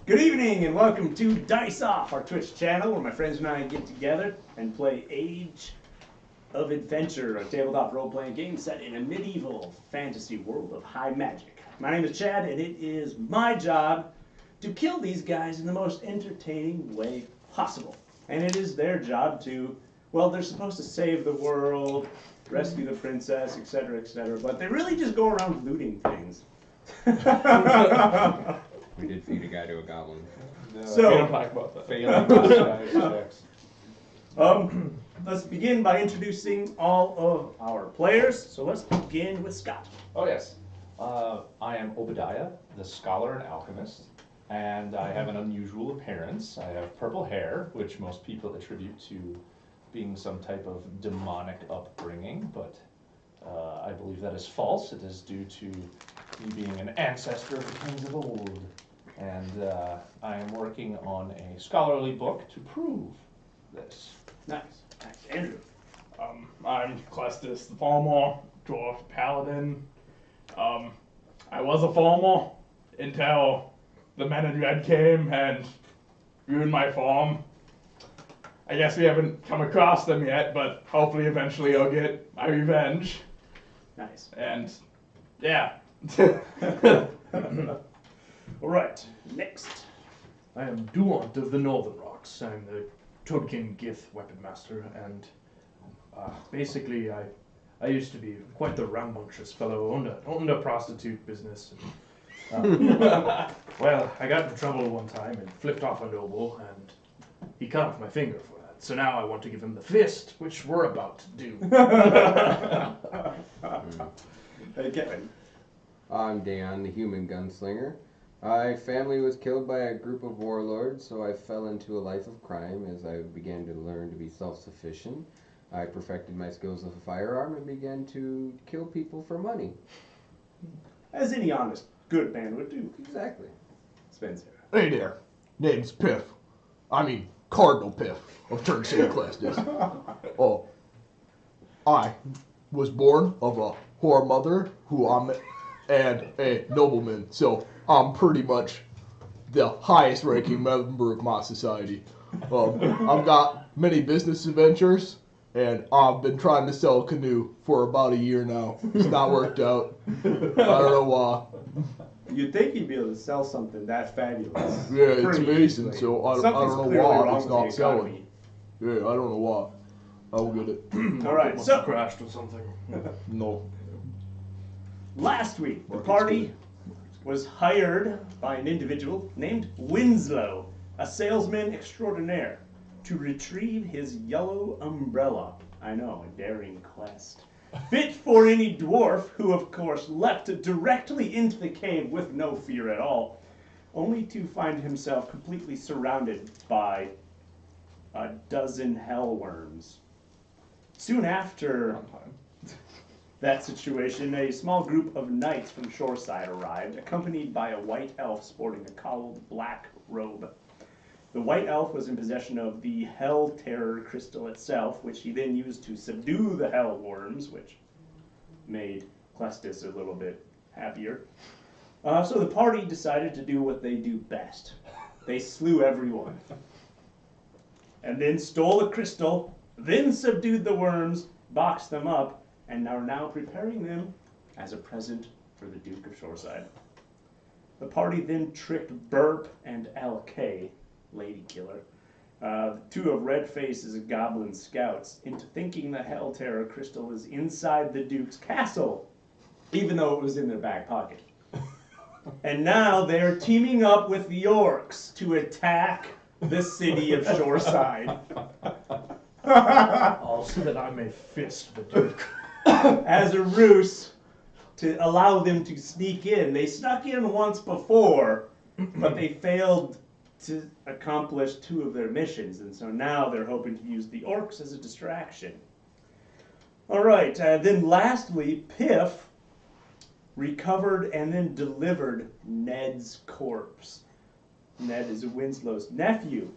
Good evening and welcome to Dice Off, our Twitch channel where my friends and I get together and play Age of Adventure, a tabletop role-playing game set in a medieval fantasy world of high magic. My name is Chad and it is my job to kill these guys in the most entertaining way possible. And it is their job to, well, they're supposed to save the world, rescue the princess, etc., but they really just go around looting things. We did feed a guy to a goblin. No, So- we don't talk about that. Failing disguise checks. Let's begin by introducing all of our players. So let's begin with Scott. Oh yes, I am Obadiah, the scholar and alchemist, and I have an unusual appearance. I have purple hair, which most people attribute to being some type of demonic upbringing, but I believe that is false. It is due to me being an ancestor of the kings of old. And I am working on a scholarly book to prove this. Nice. Andrew. I'm Clestis the Farmer, Dwarf Paladin. I was a farmer until the men in red came and ruined my farm. I guess we haven't come across them yet, but hopefully eventually I'll get my revenge. Nice. And yeah. All right. Next. I am Duant of the Northern Rocks. I'm the Toad King Gith weapon master, and basically I used to be quite the rambunctious fellow, owned a prostitute business. Well, I got in trouble one time and flipped off a noble, and he cut off my finger for that. So now I want to give him the fist, which we're about to do. Hey, Kevin. I'm Dan, the human gunslinger. My family was killed by a group of warlords, so I fell into a life of crime as I began to learn to be self-sufficient. I perfected my skills with a firearm and began to kill people for money. As any honest, good man would do. Exactly. Spencer. Hey there, name's Piff. I mean, Cardinal Piff of Turn St. Classes. Oh, I was born of a whore mother and a nobleman, so I'm pretty much the highest ranking member of my society. I've got many business adventures, and I've been trying to sell a canoe for about a year now. It's not worked out. I don't know why. You'd think you'd be able to sell something that fabulous. Yeah, it's pretty amazing, easily. so I don't Something's know clearly why wrong it's with not the selling. economy. Yeah, I don't know why. I'll get it. All right, Must so have crashed or something. No. last week the Market's party good. was hired by an individual named Winslow, a salesman extraordinaire, to retrieve his yellow umbrella. I know, a daring quest. Fit for any dwarf who, of course, leapt directly into the cave with no fear at all, only to find himself completely surrounded by a dozen hellworms. Soon after that situation, a small group of knights from Shoreside arrived, accompanied by a white elf sporting a cowl black robe. The white elf was in possession of the Hell Terror crystal itself, which he then used to subdue the hellworms, which made Clestis a little bit happier. So the party decided to do what they do best. They slew everyone. And then stole the crystal, then subdued the worms, boxed them up, and are now preparing them as a present for the Duke of Shoreside. The party then tricked Burp and LK, Lady Killer, two of Red Face's goblin scouts, into thinking the Hell Terror crystal was inside the Duke's castle, even though it was in their back pocket. And now they're teaming up with the orcs to attack the city of Shoreside. All so that I may fist the Duke. As a ruse to allow them to sneak in. They snuck in once before, but they failed to accomplish two of their missions, and so now they're hoping to use the orcs as a distraction. All right, then lastly, Piff recovered and then delivered Ned's corpse. Ned is Winslow's nephew.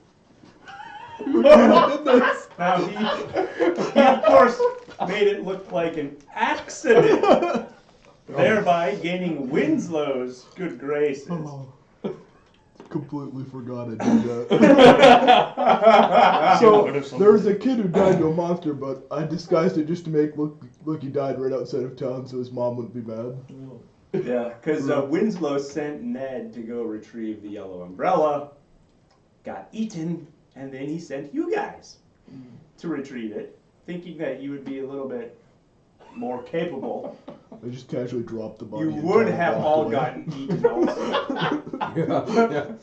Now he of course made it look like an accident, thereby gaining Winslow's good graces. completely forgot I did that. So there was a kid who died to a monster, but I disguised it just to make look he died right outside of town, so his mom wouldn't be mad. Yeah, because Winslow sent Ned to go retrieve the yellow umbrella, got eaten, and then he sent you guys to retrieve it, thinking that you would be a little bit more capable. I just casually dropped the body. You and would kinda have walked all away. gotten eaten also. Yeah.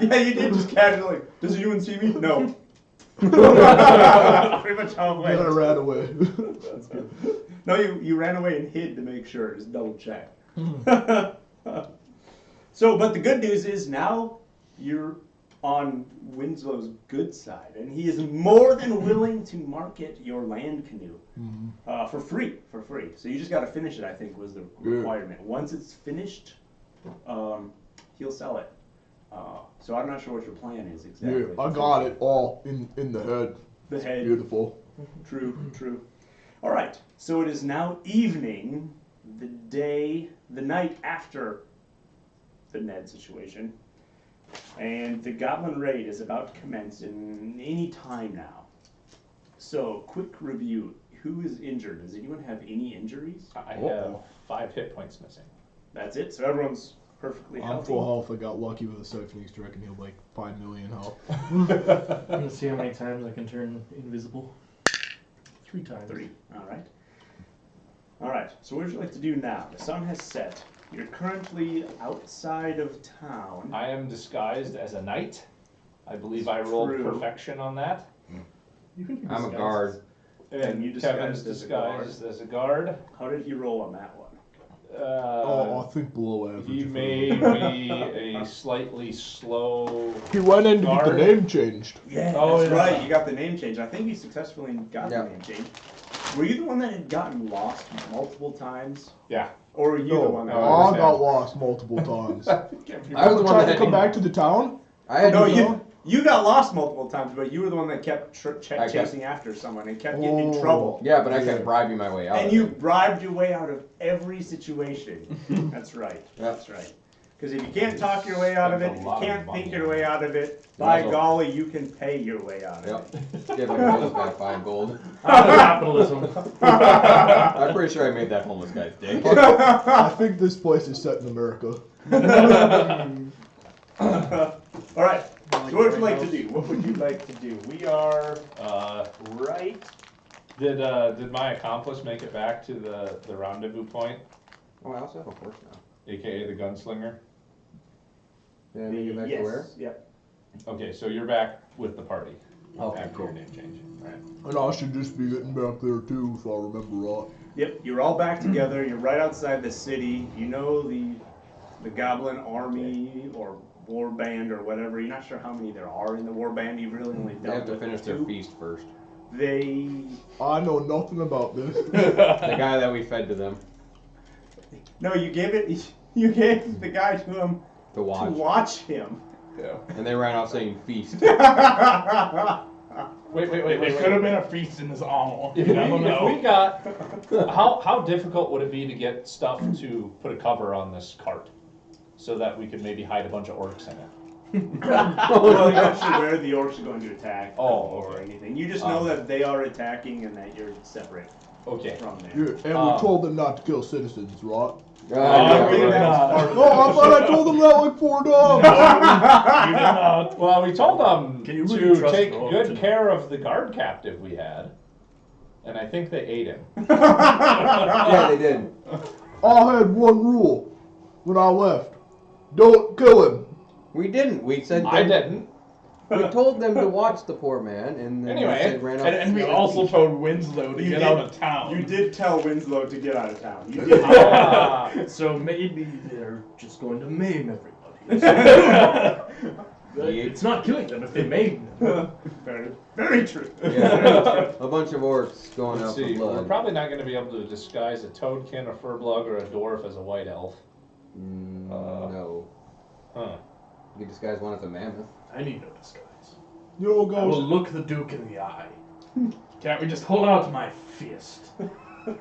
Yeah, you did just casually. Does anyone see me? No. Pretty much how it Then I went. ran away. That's good. No, you ran away and hid to make sure, just double check. So, but the good news is now you're on Winslow's good side, and he is more than willing to market your land canoe for free. So you just got to finish it, I think, was the requirement. Once it's finished, he'll sell it. So I'm not sure what your plan is exactly. Yeah, I got it all in the head. The head. Beautiful. True. All right. So it is now evening, the night after the Ned situation, and the Goblin raid is about to commence in any time now. So, quick review: who is injured? Does anyone have any injuries? I have 5 hit points missing. That's it. So everyone's perfectly I'm healthy. full health. I got lucky with a siphon extract and healed like 5 million health. I'm gonna see how many times I can turn invisible. 3 times. 3. All right. All right. So what would you like to do now? The sun has set. You're currently outside of town. I am disguised as a knight. I believe I rolled True. perfection on that. I'm a guard. And you Kevin's disguised disguised as a guard. How did he roll on that one? I think below average. He if I made remember. me a slightly slow. He went in to get the guard. name changed. Yeah, Oh, that's yeah. right. You got the name change. I think you successfully got Yeah. the name change. Were you the one that had gotten lost multiple times? Yeah. Or were you the one that no, I was got him. lost multiple times. I was the one Tried that to come back to the town. I had No, to you got lost multiple times, but you were the one that kept I kept- chasing after someone and kept getting in Oh. trouble. Yeah, but I kept bribing my way out. And of you it. bribed your way out of every situation. That's right. Yep. That's right. Because if you can't talk your way out of it, Spent if a you lot of can't money think on your way it. out of it, by Well, golly, you can pay your way out of Yep. it. Get like a homeless guy to find gold. Capitalism. I'm pretty sure I made that homeless guy's day. I think this place is set in America. All right. So what would you like to do? What would you like to do? We are right. Did my accomplice make it back to the rendezvous point, Oh, I also have a horse now. aka the gunslinger? Did I make it back yes. to where? Yep. Okay, so you're back with the party Okay, after cool. your name change. Right. And I should just be getting back there too, if I remember right. Yep. You're all back together. You're right outside the city. You know the Goblin army or war band or whatever. You're not sure how many there are in the war band. You've really only They dealt have to with finish their 2. feast first. They. I know nothing about this. The guy that we fed to them No, you gave it. You gave the guy to him to watch. to watch him. Yeah. And they ran out saying feast. Wait. It could have been a feast in his armor. If You never we know. got, how difficult would it be to get stuff to put a cover on this cart, so that we could maybe hide a bunch of orcs in it? Well, you're not sure where the orcs are going to attack or okay. anything. You just know that they are attacking and that you're separate Okay. from them. Yeah, and we told them not to kill citizens, right? Yeah, we didn't right. have- No, I thought I told them that like 4 times. You did not. Well, we told them Can you really to trust take an orc good to- care of the guard captive we had, and I think they ate him. Yeah, they did. I had one rule when I left. Don't kill him. We didn't. We said I didn't. We told them to watch the poor man, and then Anyway, they said ran out. And we also told Winslow to You get did- out of town. You did tell Winslow to get out of town. You did. Ah, So maybe they're just going to maim everybody. It's not killing them if they maim them. very, very true. Yeah, a bunch of orcs going let's out for see. We're blood. probably not going to be able to disguise a toadkin, a furblug, or a dwarf as a white elf. No. Huh. You disguise one as a mammoth. I need no disguise. Yo, I will go. look the Duke in the eye. Can't we just hold out my fist? And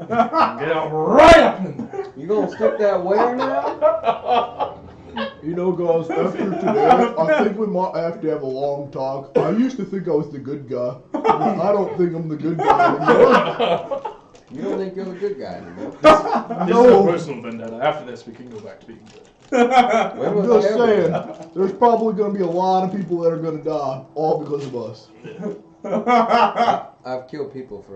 get out right up in there. You gonna stick that where now? You know, guys, after today, I think we might have to have a long talk. I used to think I was the good guy, but I don't think I'm the good guy anymore. You don't think you're the good guy anymore? This is a personal vendetta. After this, we can go back to being good. When I'm was just I ever saying, good? there's probably going to be a lot of people that are going to die, all because of us. I've killed people for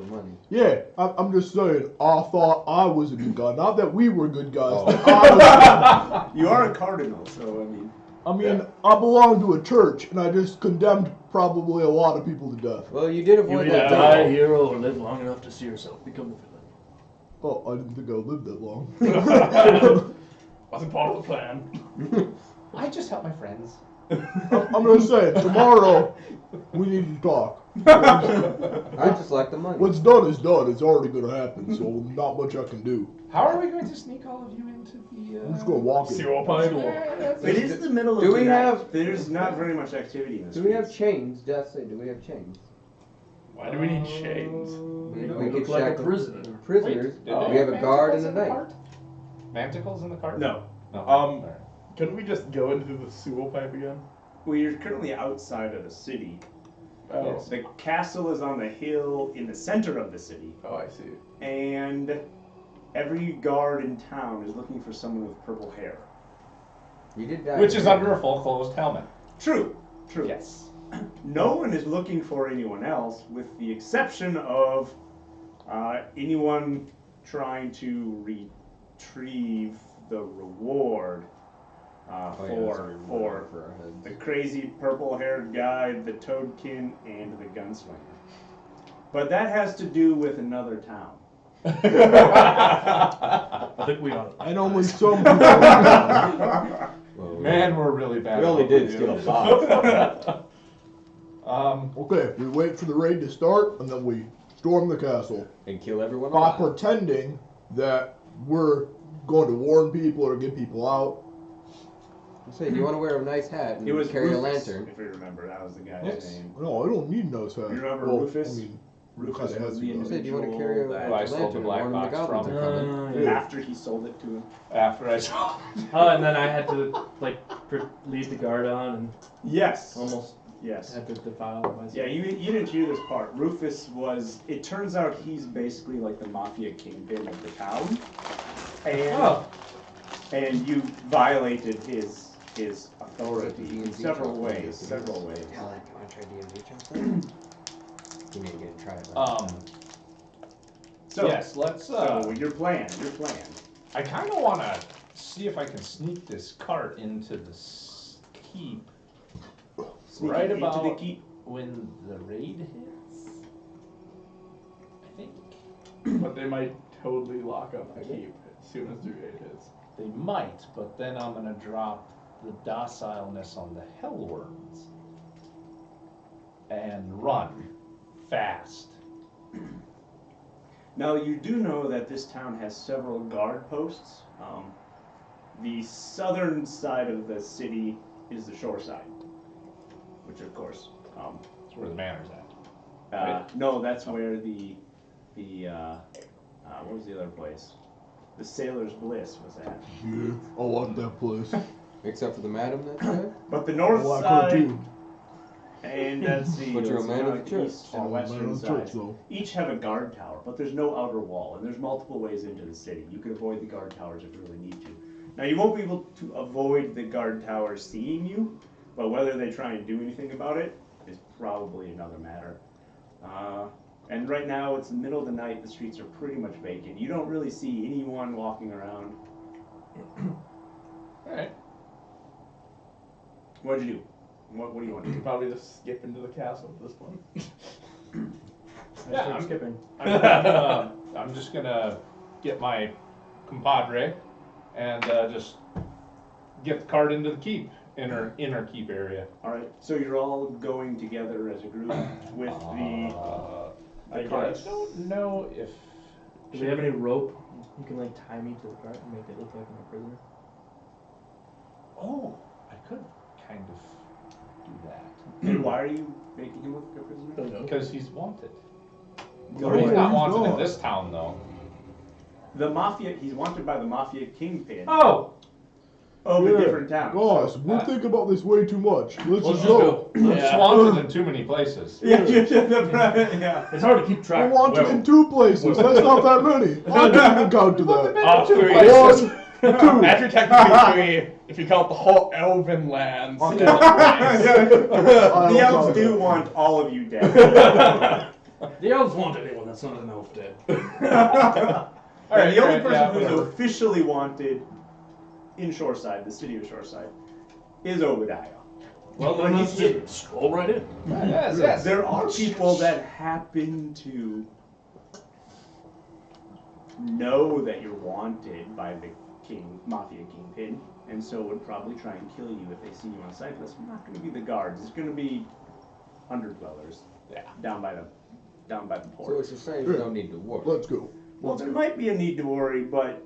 money. Yeah, I'm just saying, I thought I was a good guy. Not that we were good guys, Oh. but I was. You are a cardinal, so I mean. I belong to a church, and I just condemned probably a lot of people to death. Well, you did You avoid either that die death. here or live long enough to see yourself become the villain. Oh, I didn't think I lived that long. Wasn't part of the plan. I just help my friends. I'm just saying, tomorrow, we need to talk. I just like the money. What's done is done. It's already going to happen, so not much I can do. How are we going to sneak all of you into the? I'm just going to walk it. Sewer pipe. It is the middle of Do the we night. have- There's not very much activity in this. Do we have chains? Just say, do we have chains? Why do we need chains? We You look like a shackle prisoner. prisoners. Wait, We have a guard and a knight. Manticles in the cart? No. No. Alright. Couldn't we just go into the sewer pipe again? We're currently outside of the city. Oh. Yes. The castle is on the hill in the center of the city, Oh, I see. and every guard in town is looking for someone with purple hair. You did die. Which is under a full closed helmet. True. True. Yes. No one is looking for anyone else, with the exception of anyone trying to retrieve the reward Oh, yeah, for sorry, for our heads. the crazy purple-haired guy, the Toadkin, and the Gunslinger. But that has to do with another town. I think we ought to. And only some people. Well, Man, we're really bad. we only at did what steal do. a box Okay, we wait for the raid to start, and then we storm the castle and kill everyone by alive. pretending that we're going to warn people or get people out. Say, do you want to wear a nice hat and It was carry Rufus, a lantern? if you remember. That was the guy's Yes. name. No, I don't need no hat. You remember well, Rufus? I mean, Rufus kinda was has the to go. I said, do you want to carry a individual Well, I that stole the lantern and black warn them the box goblins from- are coming? after he sold it to him. After I saw. Oh, and then I had to lead the guard on and Yes. almost Yes. had to defile myself. Yeah, you didn't hear this part. Rufus was. It turns out he's basically like the mafia kingpin of the town, and Oh, and you violated his authority D&D in several chocolate, ways. yes, it Several is. ways. Hell, you want to try D&D chocolate? You need to get a try it. Right? So Yes, let's. so your plan. Your plan. I kind of want to see if I can sneak this cart into the keep Sneak right into the about keep. when the raid hits. I think But they might totally lock up the keep as soon as the raid hits. they might, but then I'm gonna drop the docileness on the hellworms and run fast. Now you do know that this town has several guard posts. The southern side of the city is the shore side, which of course, That's where the manor's at. no, that's where the what was the other place? The Sailor's Bliss was at. Yeah, I like that place. Except for the madam that's there? But the I north like her side too. and that's the But you're a man of the church. east I'm and a man western of the side church, though. each have a guard tower, but there's no outer wall, and there's multiple ways into the city. You can avoid the guard towers if you really need to. Now you won't be able to avoid the guard towers seeing you, but whether they try and do anything about it is probably another matter. And right now it's the middle of the night. The streets are pretty much vacant. You don't really see anyone walking around. Alright. What'd you do? What do you want to do? Probably just skip into the castle at this point. Yeah, I'm I'm skipping. I'm just gonna get my compadre and just get the cart into the keep, inner keep area. All right. So you're all going together as a group with I cart. don't know if. Do we have any rope? You can tie me to the cart and make it look like I'm a prisoner. Oh, I could kind of do that And why are you making him look like a prisoner? Don't know. because he's wanted. No, He's not he's wanted in not. this town though. The mafia. He's wanted by the mafia kingpin. Oh, of Yeah. a different town. Guys, we're thinking about this way too much. Let's Let's just go. It's wanted in too many places. Yeah, yeah. It's hard to keep track. I want it in 2 places. That's not that many. I didn't even count to that. 2. 1, 2. Actually, technically 3, if you count the whole elven lands. Okay. in the place. The elves do want all of you dead. The elves want anyone that's not an elf dead. And the only person yeah, who's whatever. officially wanted in Shoreside, the city of Shoreside, is Obadiah. Well, then let's just stroll right in. Yes, yes. There are people that happen to know that you're wanted by the mafia kingpin, and so would probably try and kill you if they see you on sight. But it's not going to be the guards. It's going to be underdwellers. Yeah. Down by the So port. what you're saying is no need to worry. Let's go. Well, there might be a need to worry, but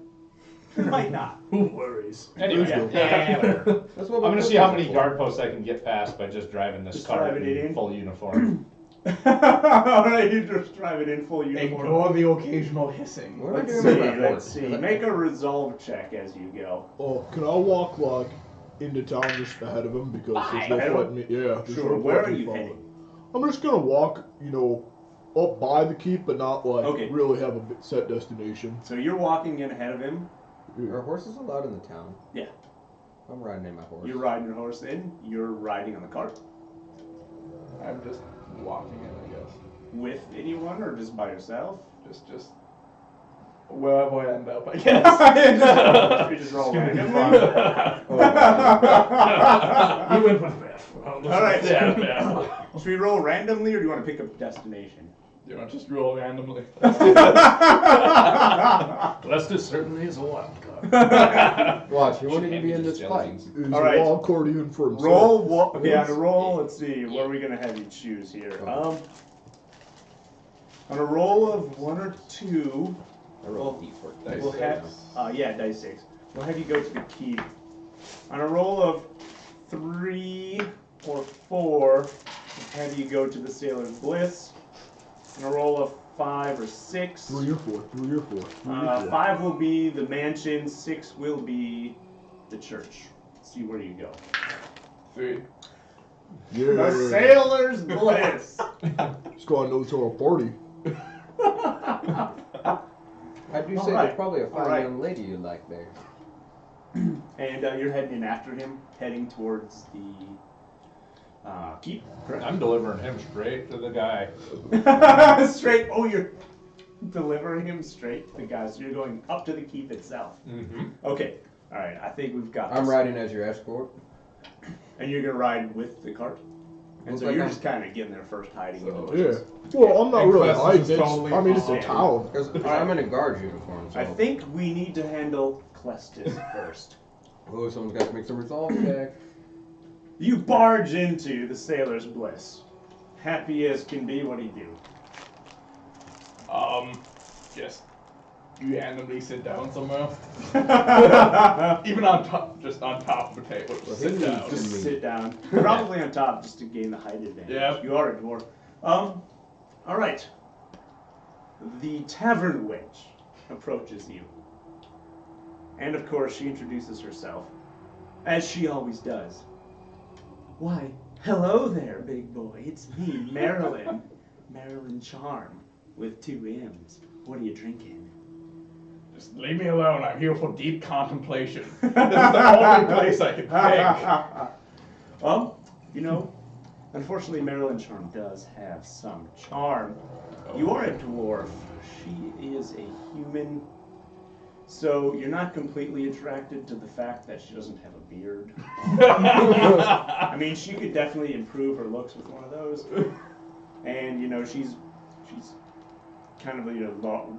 there might not. Who worries? Anyway, Let's go. whatever. That's what I'm we're gonna see how looking many for. guard posts I can get past by just driving this Just car driving it in? full uniform. Alright, you just drive it in full uniform. Ignore the occasional hissing. What am I Let's doing see, with my let's horse? see. Make a resolve check as you go. Oh, can I walk like into town just ahead of him because there's no Ahead of point me. Yeah. there's Sure, no where point are me you following. heading? I'm just gonna walk, up by the keep, but not like Okay. really have a set destination. So you're walking in ahead of him. Are horses allowed in the town? Yeah. I'm riding in my horse. You're riding your horse in. You're riding on the cart. I'm just walking in, I guess. With anyone or just by yourself? Just wherever I end up, I guess. You just roll Gonna be randomly. You went with Beth. All right. Yeah. Should we roll randomly, or do you want to pick a destination? You know, just roll randomly. Lester certainly is a wild card. Watch, you won't even Can't be in just this fight. jealousies. He's All right. a wild accordion for himself. Roll. Okay, on a roll. Let's see. What are we gonna have you choose here? On a roll of 1 or 2, I rolled D4. Dice we'll have. six. Dice 6. We'll have you go to the keep. On a roll of 3 or 4, we'll have you go to the Sailor's Bliss. On a roll of 5 or 6. 3 or 4. 3 or 4. 3 or 4. 5 will be the mansion. 6 will be the church. See where you go. 3. Yeah. The Sailor's Bliss. Just go on those little party. I do say Alright, there's probably a fine alright. young lady you like there. And you're heading in after him, heading towards the keep. I'm delivering him straight to the guy. Straight. Oh, you're delivering him straight to the guy. So you're going up to the keep itself. Mm-hmm. Okay. All right. I think we've got. I'm this. riding as your escort. And you're gonna ride with the cart. And Looks so like you're I'm- just kind of getting there first, hiding in the So, bushes. Yeah. Well, I'm not And really Quest hiding. is It's, totally I mean, it's a fine. town. Because I'm in a guard uniform, so. I think we need to handle Clestis first. Oh, someone's got to make some resolve check. You barge into the Sailor's Bliss. Happy as can be. What do you do? Just you randomly sit down somewhere. Even on top, just on top of a table. Well, Just sit he down. needs Just sit down. Probably on top just to gain the height advantage. Yep. You are a dwarf. Alright. The Tavern Witch approaches you. And of course she introduces herself. As she always does. Why, hello there, big boy. It's me, Marilyn. Marilyn Charm. With 2 M's. What are you drinking? Just leave me alone. I'm here for deep contemplation. This is the only place I can think. You know, unfortunately, Marilyn Charm does have some charm. You are a dwarf. She is a human. So you're not completely attracted to the fact that she doesn't have a beard. I mean, she could definitely improve her looks with one of those. And, you know, she's kind of, you know,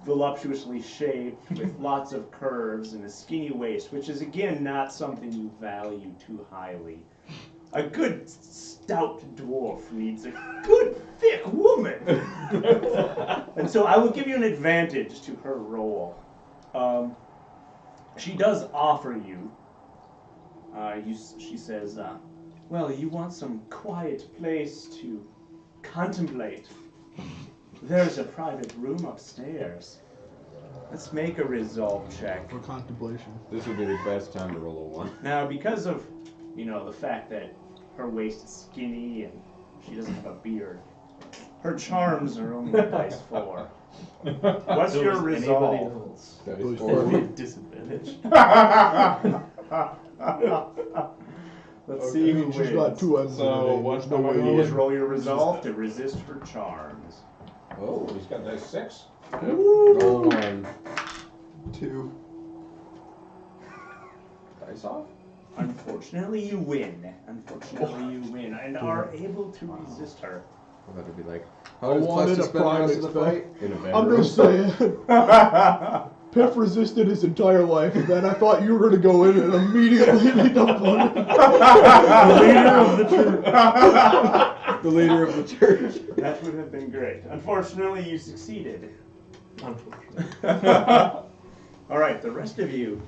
voluptuously shaped with lots of curves and a skinny waist, which is, again, not something you value too highly. A good stout dwarf needs a good thick woman. And so I will give you an advantage to her role. She does offer you, she says, well, you want some quiet place to contemplate. There's a private room upstairs. Let's make a resolve check. For contemplation. This would be the best time to roll a 1. Now, because of, the fact that her waist is skinny and she doesn't have a beard, her charms are only a dice 4. What's So your is anybody resolve? else? That Those is four. That'd 4. be a disadvantage. Let's see who She's got wins. 2 M's So, in her name. what There's no am I way You rolling? just roll your resolve to resist her charms. Oh, he's got dice 6. Roll 1. 2. Dice off. Unfortunately, you win. And are able to resist her. I thought it'd be like, I how does wanted Cluster a spend the rest of the prime fight? In a bedroom. I'm just saying. Piff resisted his entire life, and then I thought you were going to go in and immediately beat up on him. The leader of the troop. The leader of the church. That would have been great. Unfortunately, you succeeded. Unfortunately. All right, the rest of you.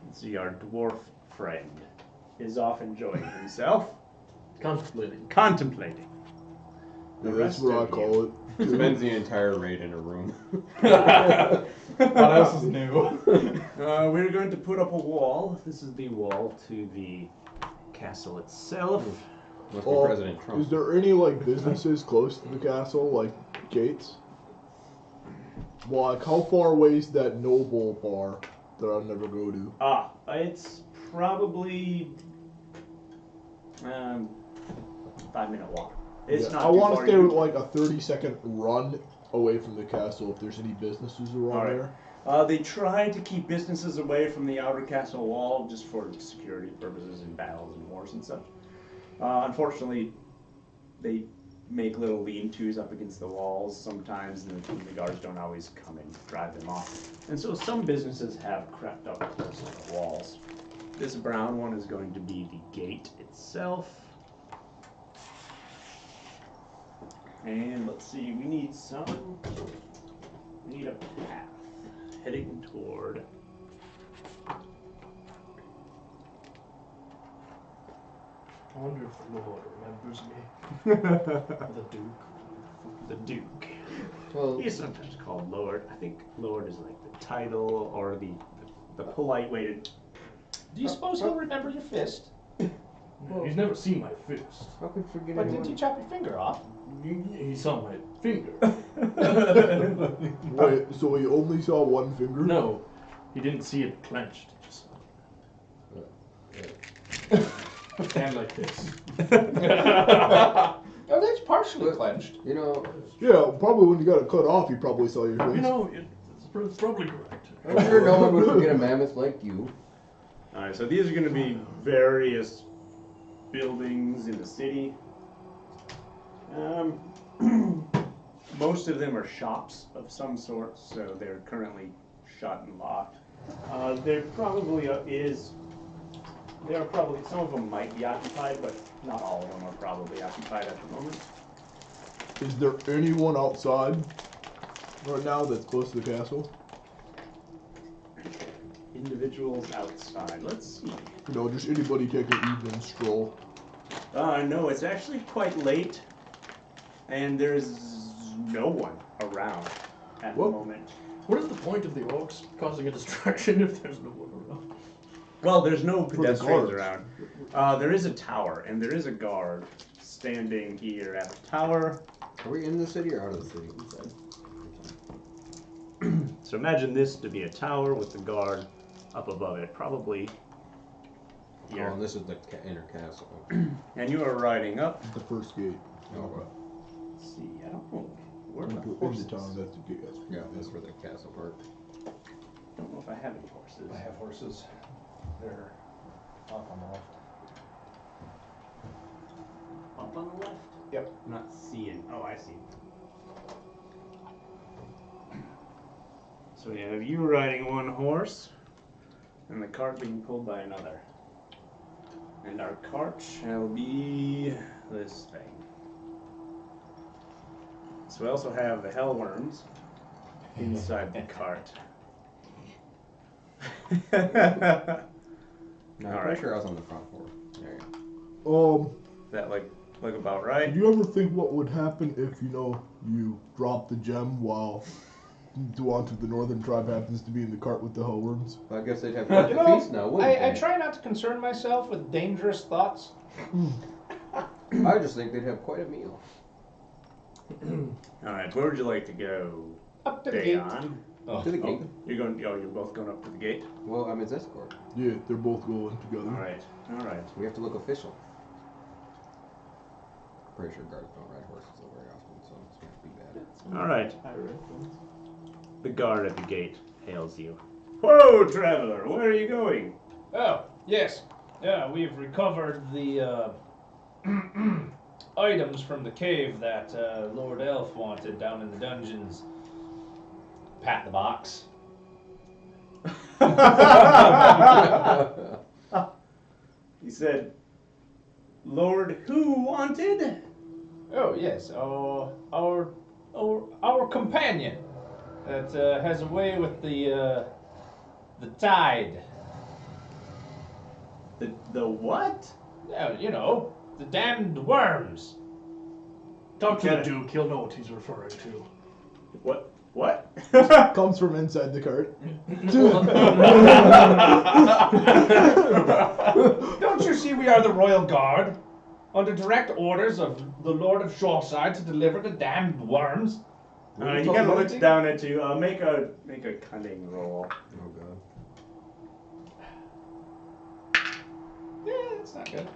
Let's see, our dwarf friend is off enjoying himself, contemplating. The That's rest what I of call it. Spends the entire raid in a room. What else is new? We're going to put up a wall. This is the wall to the castle itself. Must be President Trump. Is there any businesses close to the castle, like gates? Well, how far away is that noble bar that I'll never go to? It's probably 5-minute walk. It's Yeah, not. I too want to far. stay You- with a 30-second run away from the castle if there's any businesses around All right. there. They try to keep businesses away from the outer castle wall just for security purposes in battles and wars and such. Unfortunately, they make little lean-tos up against the walls sometimes, and the guards don't always come and drive them off. And so some businesses have crept up close to the walls. This brown one is going to be the gate itself. And let's see, we need a path heading toward. I wonder if the Lord remembers me. The Duke. The Duke. Well, He's sometimes called Lord. I think Lord is like the title or the polite way to. Do you suppose he'll remember your fist? No, he's never seen my fist. how could forget But anyone? did you chop your finger off? He saw my finger. Wait, so he only saw one finger? No, he didn't see it clenched. Just and like this. Oh, that's partially clenched. You know, Yeah, probably when you got it cut off, he probably saw your face. You know, it's probably correct. I'm sure no one would forget a mammoth like you. Alright, so these are going to be various buildings in the city. Most of them are shops of some sort, so they're currently shut and locked. There probably some of them might be occupied, but not all of them are probably occupied at the moment. Is there anyone outside right now that's close to the castle? Individuals outside. Let's see. You know, just anybody taking an evening stroll. No, it's actually quite late, and there's no one around at the What? moment. What is the point of the orcs causing a distraction if there's no one around? Well, there's no the pedestrians guards. around. There is a tower, and there is a guard standing here at the tower. Are we in the city or out of the city? So imagine this to be a tower with the guard up above it, probably here. Oh, and this is the inner castle. And you are riding up. The first gate. Okay. Let's see, I don't know where the Into horses. town, that's the gate. Yeah, that's where the castle part. Don't know if I have any horses. I have horses. They're off on the left. Up on the left. Yep. I'm not seeing. Oh, I see. So you have you riding one horse, and the cart being pulled by another. And our cart shall be this thing. So we also have the hellworms inside the cart. No, All I'm right. pretty sure I was on the front floor. There you go. That like about right? Did you ever think what would happen if, you drop the gem while Duant of the Northern Tribe happens to be in the cart with the hellworms. I guess they'd have quite You the know, feast now, wouldn't I they? try not to concern myself with dangerous thoughts. I just think they'd have quite a meal. All right, where would you like to go? Up to the gate. Dayon? Oh, To the gate. You're going. Oh, you're both going up to the gate. Well, I'm his escort. Yeah, they're both going together. All right. All right. We have to look official. Pretty sure guards don't ride horses so very often, so it's not too bad. All right. The guard at the gate hails you. Whoa, traveler! Where are you going? Oh, yes. Yeah, we've recovered the items from the cave that Lord Elf wanted down in the dungeons. Pat the box. He said, Lord who wanted? Oh, yes. Our companion that has a way with the tide. The what? You know, the damned worms. Talk to the Okay. Duke, he'll know what he's referring to. What? What? Comes from inside the cart. Don't you see we are the royal guard? Under direct orders of the Lord of Shoreside to deliver the damned worms? He kind of looks down at you. Make a cunning roll. Oh god. Yeah, that's not good.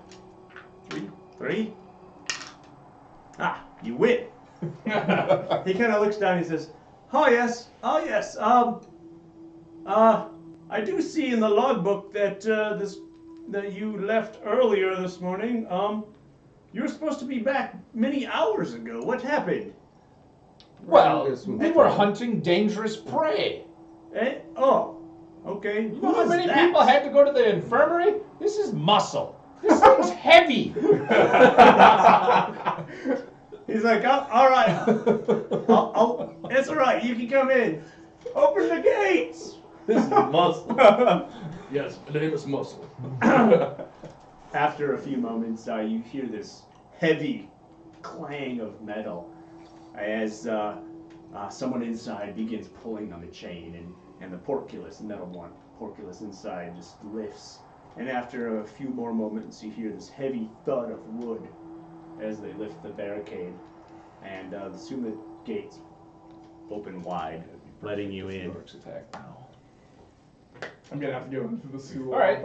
3. Ah, you win. He kind of looks down and he says, oh yes. I do see in the logbook that that you left earlier this morning. You were supposed to be back many hours ago. What happened? Well, There's some they were trouble. hunting dangerous prey. Eh? Oh, okay. You know how many people had to go to the infirmary? This is muscle. This thing's heavy. He's like, oh, all right. It's all right. You can come in. Open the gates. This is muscle. Yes, my name is Muscle. After a few moments, you hear this heavy clang of metal as someone inside begins pulling on the chain, and the porculus, the metal one, porculus inside just lifts. And after a few more moments, you hear this heavy thud of wood as they lift the barricade, and soon the gates open wide, letting you in. Orcs attack now. I'm gonna have to go into the sewer. All right.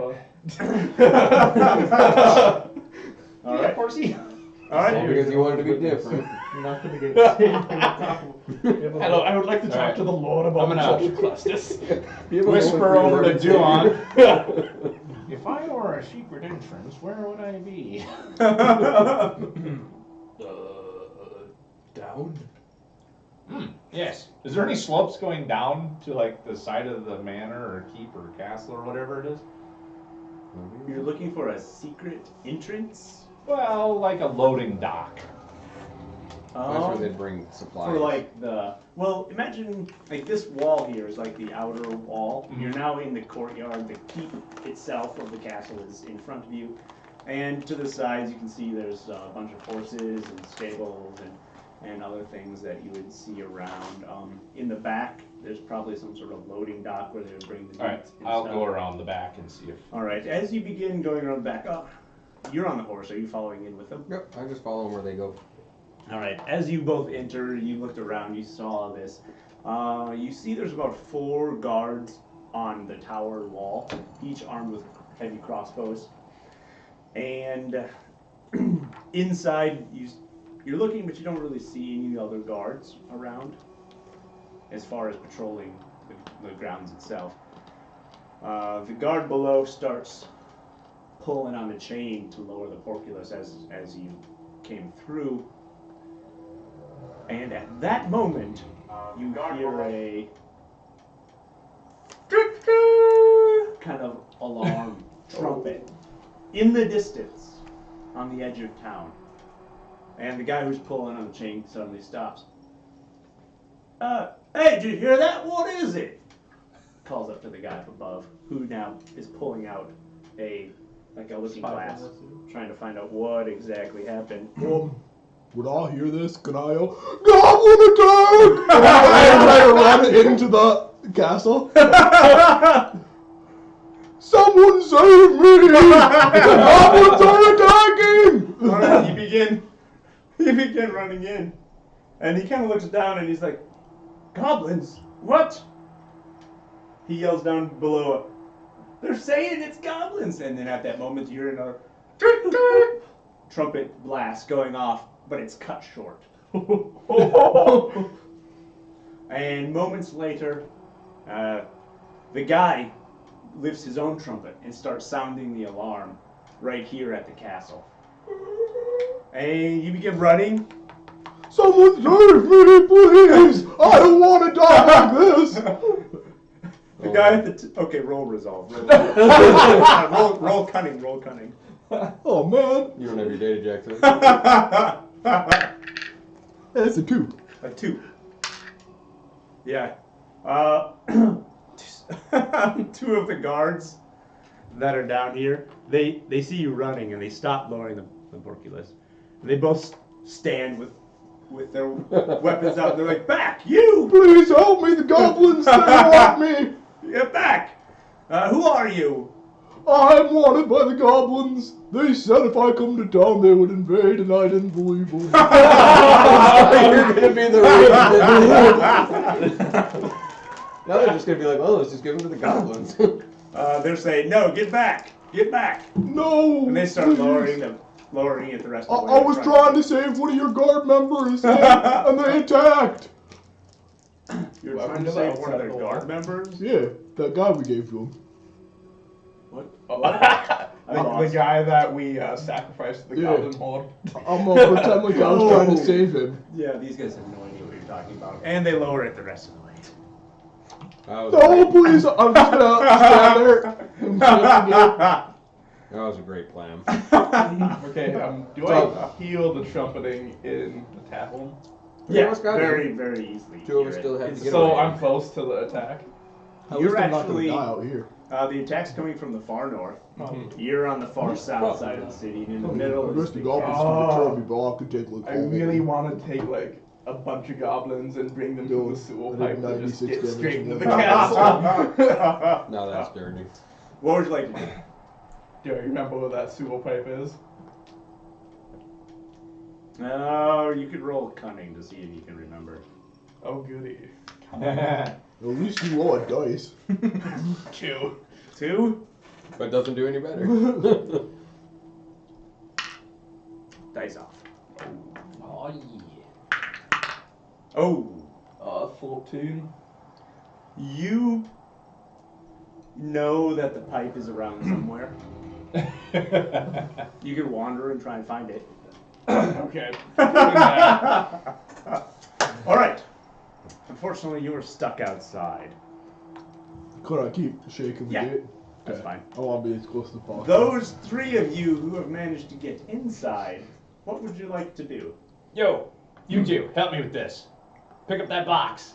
All right. Horsey. All right. Because you wanted to be different. Not gonna get Hello, I would like to talk Alright. to the Lord about I'm the gonna- social clusters. Whisper over to Duan. If I were a secret entrance, where would I be? down? Yes. Is there any slopes going down to like the side of the manor or keep or castle or whatever it is? You're looking for a secret entrance? Well, like a loading dock. That's where they'd bring supplies. For like imagine like this wall here is like the outer wall. Mhm. You're now in the courtyard. The keep itself of the castle is in front of you, and to the sides you can see there's a bunch of horses and stables and other things that you would see around. In the back, there's probably some sort of loading dock where they would bring the meat. Alright, and I'll stuff. go around the back and see if. All right, as you begin going around the back, you're on the horse. Are you following in with them? Yep, I just follow them where they go. All right. As you both enter, you looked around. You saw this. You see, there's about 4 guards on the tower wall, each armed with heavy crossbows. And inside, you're looking, but you don't really see any other guards around, as far as patrolling the grounds itself. The guard below starts pulling on the chain to lower the porculus as you came through. And at that moment, you hear a kind of alarm trumpet in the distance on the edge of town. And the guy who's pulling on the chain suddenly stops. Hey, did you hear that? What is it? Calls up to the guy up above, who now is pulling out a looking glass, trying to find out what exactly happened. when I hear this, can I yell, Goblin attack! And I run into the castle. Someone save me! The goblins are attacking! Alright, you begin running in. And he kind of looks down and he's like, goblins? What? He yells down below, they're saying it's goblins! And then at that moment you hear another trumpet blast going off, but it's cut short. And moments later, the guy lifts his own trumpet and starts sounding the alarm right here at the castle. And you begin running. Someone save me, please! I don't want to die like this! The guy at the okay, roll resolve. Roll cunning. Roll cunning. Oh man, You don't have your data jack, that's a 2. A 2. Yeah. 2 of the guards that are down here, they see you running and they stop lowering the porculus. They both stand with their weapons out. They're like, back, you! Please help me, the goblins, they want me! Get back! Who are you? I'm wanted by the goblins. They said if I come to town they would invade and I didn't believe them. You're gonna be the reason. Now they're just gonna be like, oh, let's just give them to the goblins. They're saying, no, get back! Get back! No! And they start please. lowering it the rest of the way. I was trying to save one of your guard members and they attacked. You're trying to save one of their guard members? Yeah, that guy we gave to him. What? The guy that we sacrificed to the Yeah. goblin horde. I'm gonna pretend like I was trying to save him. Yeah, these guys have no idea what you're talking about. And they lower it the rest of the way. No, please! I'm just gonna stand there and shake again. That was a great plan. Okay, do So- I heal the trumpeting in the tavern? Three of us got very, very easily. Two of us still have to get So away. I'm close to the attack. At You're least I'm not gonna actually die out here. the attack's coming from the far north. Mm-hmm. You're on the far south side of the city, and in the middle I is guess the the goblins castle. can deter me, but I could take like I really want to take like a bunch of goblins and bring them No, to the sewer I pipe did and just 96 get damage straight in into the one. castle. Now that's dirty. What would you like to do? Do you remember where that sewer pipe is? You could roll cunning to see if you can remember. Oh goody. At least you roll a dice. 2. 2? But doesn't do any better. Dice off. Oh, yeah. Oh, 14. you know that the pipe is around somewhere. You can wander and try and find it. Okay. All right. Unfortunately, you were stuck outside. Could I keep shaking the Yeah, gate? that's fine. I want to be as close as possible. Those 3 of you who have managed to get inside, what would you like to do? Yo, you two, help me with this. Pick up that box.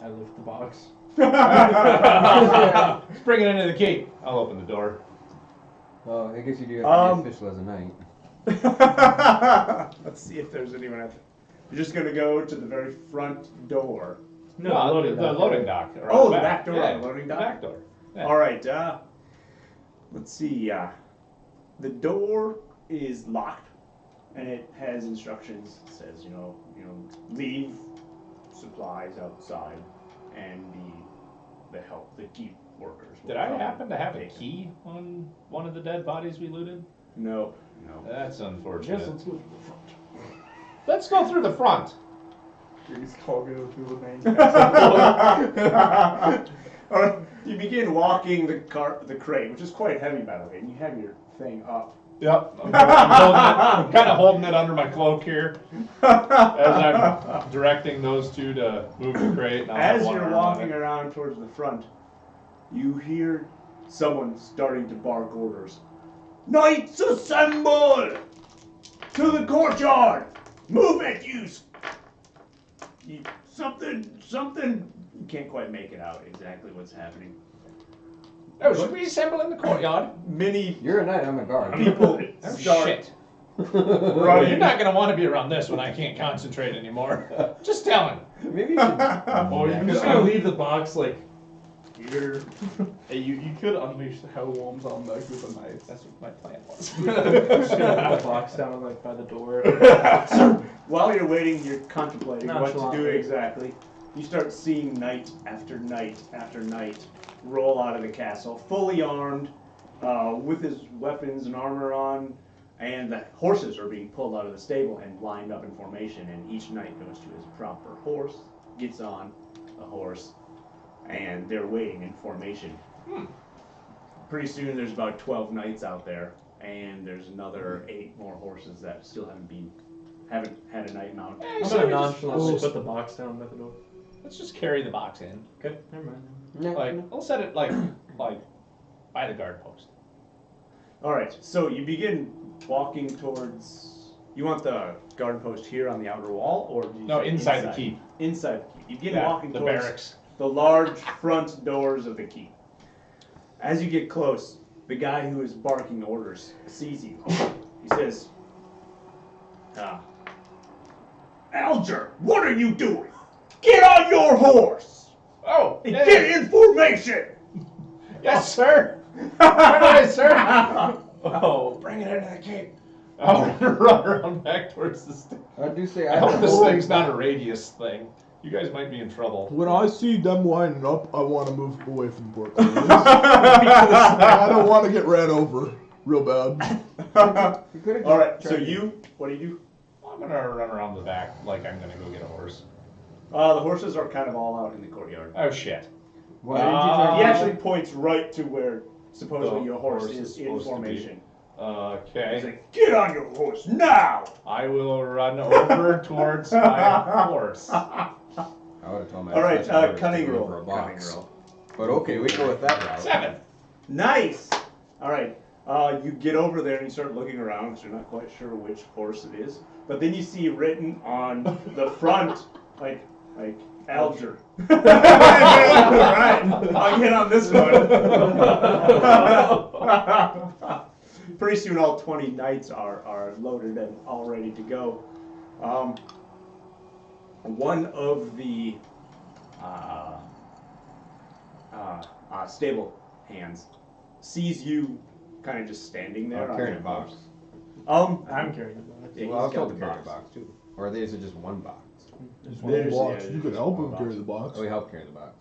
I lift the box. Let's bring it into the keep. I'll open the door. Well, I guess you do have to be official as a knight. Let's see if there's anyone out there. You're just going to go to the very front door. No, the loading dock. or Oh, on the back door Yeah, on the loading dock? The back door. Yeah. All right. Let's see. The door is locked, and it has instructions. It says, leave supplies outside, and the keep workers. will Did I come happen to have a take them. key on one of the dead bodies we looted? No. That's unfortunate. Yes, let's go to the front. Let's go through the front. He's talking through the main All right, you begin walking the crate, which is quite heavy, by the way, and you have your thing up. Yep. I'm kind of holding it under my cloak here as I'm directing those two to move the crate. And I'll have As one you're arm on walking it. around towards the front, you hear someone starting to bark orders. Knights assemble! To the courtyard! Move it, something, you can't quite make it out exactly what's happening. Oh, should we assemble in the courtyard? Many You're a knight, I'm a guard. people Oh, start shit. Bro, you're not gonna want to be around this when I can't concentrate anymore. Just telling. Maybe you should. Or you're just gonna leave the box like here. Hey, you could unleash the hell worms on Meg with a knife. That's what my plan was. Just gonna put the box down like by the door. While you're waiting, you're contemplating what to do Nonchalantly. exactly. You start seeing night after night after night roll out of the castle, fully armed, with his weapons and armor on, and the horses are being pulled out of the stable and lined up in formation, and each knight goes to his proper horse, gets on a horse, and they're waiting in formation. Pretty soon there's about 12 knights out there, and there's another 8 more horses that still haven't had a night mount. I'm gonna nonchalantly put the box down by the door. Let's just carry the box in. Okay, never mind. Like, we'll set it like by the guard post. Alright, so you begin walking towards. You want the guard post here on the outer wall, or do you No, say inside the keep. Inside the keep. You begin Yeah, walking the towards barracks. the large front doors of the keep. As you get close, the guy who is barking orders sees you. He says, Alger, what are you doing? Get on your horse Oh, and get in formation! yes, sir. Right, sir. Oh, bring it into the keep. I'll run around back towards the stick. I do say I hope this thing's not a radius thing. You guys might be in trouble. When I see them lining up, I want to move away from the portcullis. I don't want to get ran over real bad. Alright, so what do you do? I'm gonna run around the back like I'm gonna go get a horse. The horses are kind of all out in the courtyard. Oh shit. Why did you try He to- actually points right to where supposedly The your horse horse is is in supposed to be. formation. He's Okay. like, get on your horse now! I will run over towards my horse. I would have told my Alright, special orders to cunning go roll. for a Cunning box. roll. But okay, we go with that route. 7. Nice! Alright, you get over there and you start looking around because you're not quite sure which horse it is. But then you see written on the front, like Alger. Alright, I'll get on this one. Pretty soon all 20 knights are loaded and all ready to go. One of the stable hands sees you kind of just standing there. I'll on carry your the box. horse. I'm carrying the box. Yeah, Well, I was he's got told to the carry the box. box too. Or is it just one box? One box. You could help him carry the box. Oh, we help carry the box.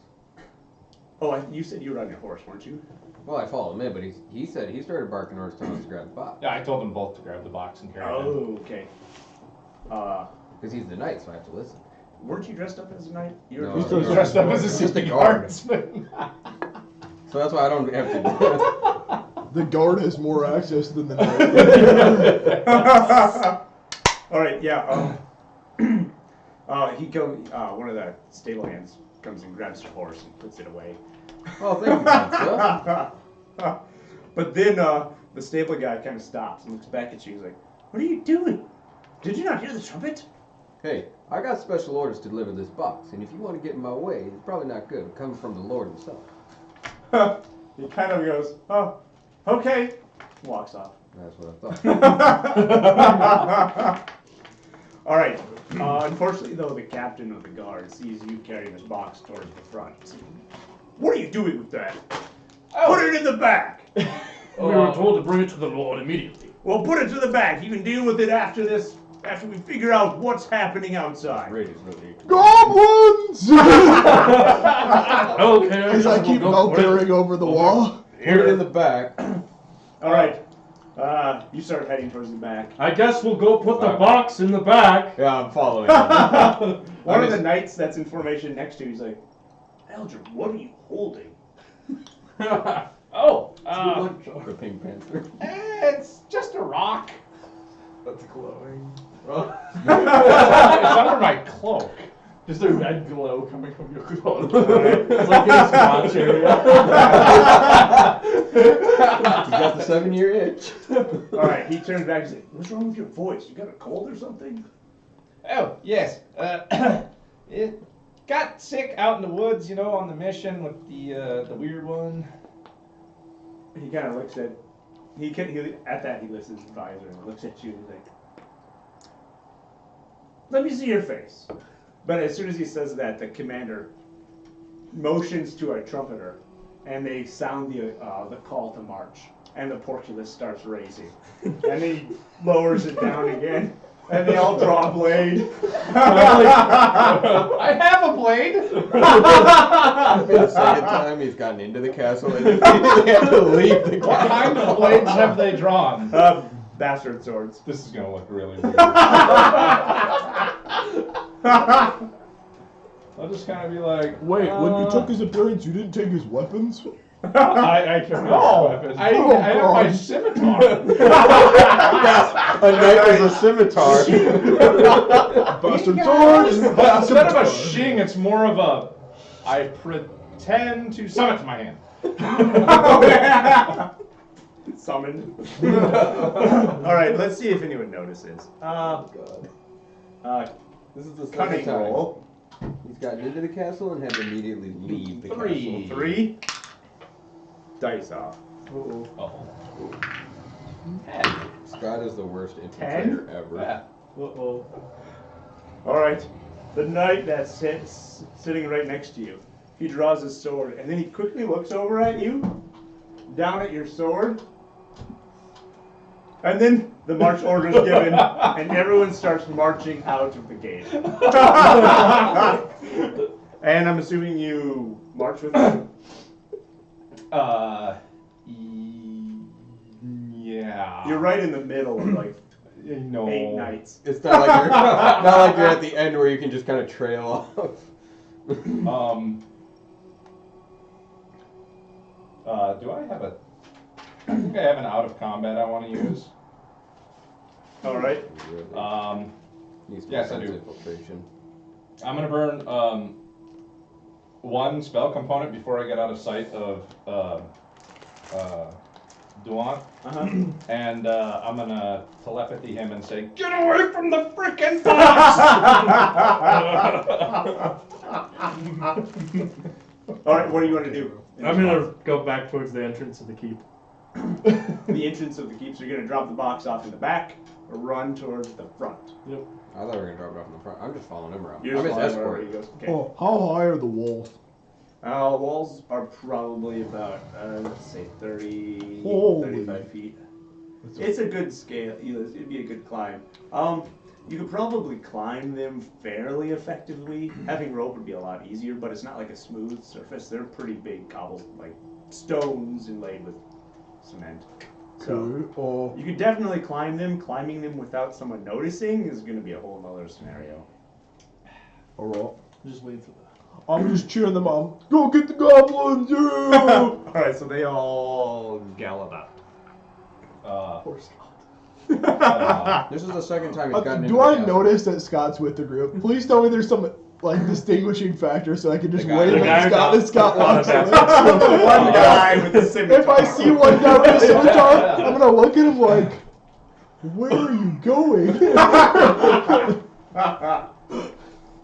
Oh, you said you were on your horse, weren't you? Well, I followed him in, but he said he started barking orders telling us to grab the box. Yeah, I told them both to grab the box and carry it. Oh, okay. Because he's the knight, so I have to listen. Weren't you dressed up as a knight? You were No, just he's Dressed up as a Just a city guard. guardsman. So that's why I don't have to do it. The guard has more access than the knight. All right, yeah. He comes. One of the stable hands comes and grabs your horse and puts it away. Oh, thank you, kind sir. But then the stable guy kind of stops and looks back at you. He's like, "What are you doing? Did you not hear the trumpet?" Hey, I got special orders to deliver this box, and if you want to get in my way, it's probably not good. It comes from the Lord himself. He kind of goes, "Oh, okay," walks off. That's what I thought. All right. Unfortunately, though, the captain of the guard sees you carrying this box towards the front. What are you doing with that? Put it in the back. We were told to bring it to the Lord immediately. Well, put it to the back. You can deal with it after this. After we figure out what's happening outside. Radio's really. Goblins! Okay. As I keep melting over the wall. Put it in the back. All right. You start heading towards the back. I guess we'll go put the box in the back. Yeah, I'm following. One of the knights that's in formation next to you is like, Alger, what are you holding? Oh, The Pink Panther. it's just a rock. That's glowing. It's under my cloak. Just a red glow coming from your clothes. It's like in his crotch area. He's got the 7-year itch. All right. He turns back and says, "What's wrong with your voice? You got a cold or something?" Oh, yes. It got sick out in the woods, you know, on the mission with the weird one. He kind of looks at At that, he lifts his visor and looks at you and he's like, let me see your face. But as soon as he says that, the commander motions to a trumpeter, and they sound the call to march, and the porculus starts raising. And he lowers it down again, and they all draw a blade. I have a blade. For the second time he's gotten into the castle and he had to leave the What castle. kind of blades have they drawn? Bastard swords. This is gonna look really weird. I'll just kind of be like, Wait, when you took his appearance, you didn't take his weapons? I carry weapons. I have my God. scimitar. A knife is a scimitar. Bastard swords! But instead of a shing, it's more of a. I pretend to summon to my hand. Summoned. Alright, let's see if anyone notices. This is the second Cunning time roll. he's gotten into the castle and had to immediately leave the Three. castle. 3. Dice off. Oh. Scott is the worst infiltrator ever. Yeah. Uh-oh. Alright. The knight that's sitting right next to you. He draws his sword, and then he quickly looks over at you, down at your sword, and then the march order is given, and everyone starts marching out of the gate. And I'm assuming you march with them? Yeah. You're right in the middle of like No. 8 knights. It's not like you're not like you're at the end where you can just kind of trail off. Do I have I think I have an out of combat I want to use. Alright. Needs yes, I defense do. Infiltration. I'm gonna burn one spell component before I get out of sight of Duan, and I'm gonna telepathy him and say, "Get away from the frickin' box!" Alright, what do you want to do? I'm gonna go back towards the entrance of the keep. The entrance of the keep, so you're gonna drop the box off in the back, or run towards the front. Yep. I thought we were gonna drop it off in the front. I'm just following him around. You're I'm his just following wherever he escort. goes. Okay. Oh, how high are the walls? Walls are probably about, let's say 30, Holy. 35 feet. It's a good scale. It'd be a good climb. You could probably climb them fairly effectively. Having rope would be a lot easier, but it's not like a smooth surface. They're pretty big cobbles, like stones inlaid with cement. So Okay. you could definitely climb them. Climbing them without someone noticing is going to be a whole other scenario. Alright. Just wait for that. I'm just cheering them on. Go get the goblins, yeah! Alright, so they all gallop out. Horse. This is the second time he's gotten into Do the I castle. notice that Scott's with the group? Please tell me there's some like distinguishing factor so I can just The guy- wave the at guy Scott with and Scott the- walks in. The one guy with the scimitar. If I see one guy with a scimitar, I'm gonna look at him like, where are you going?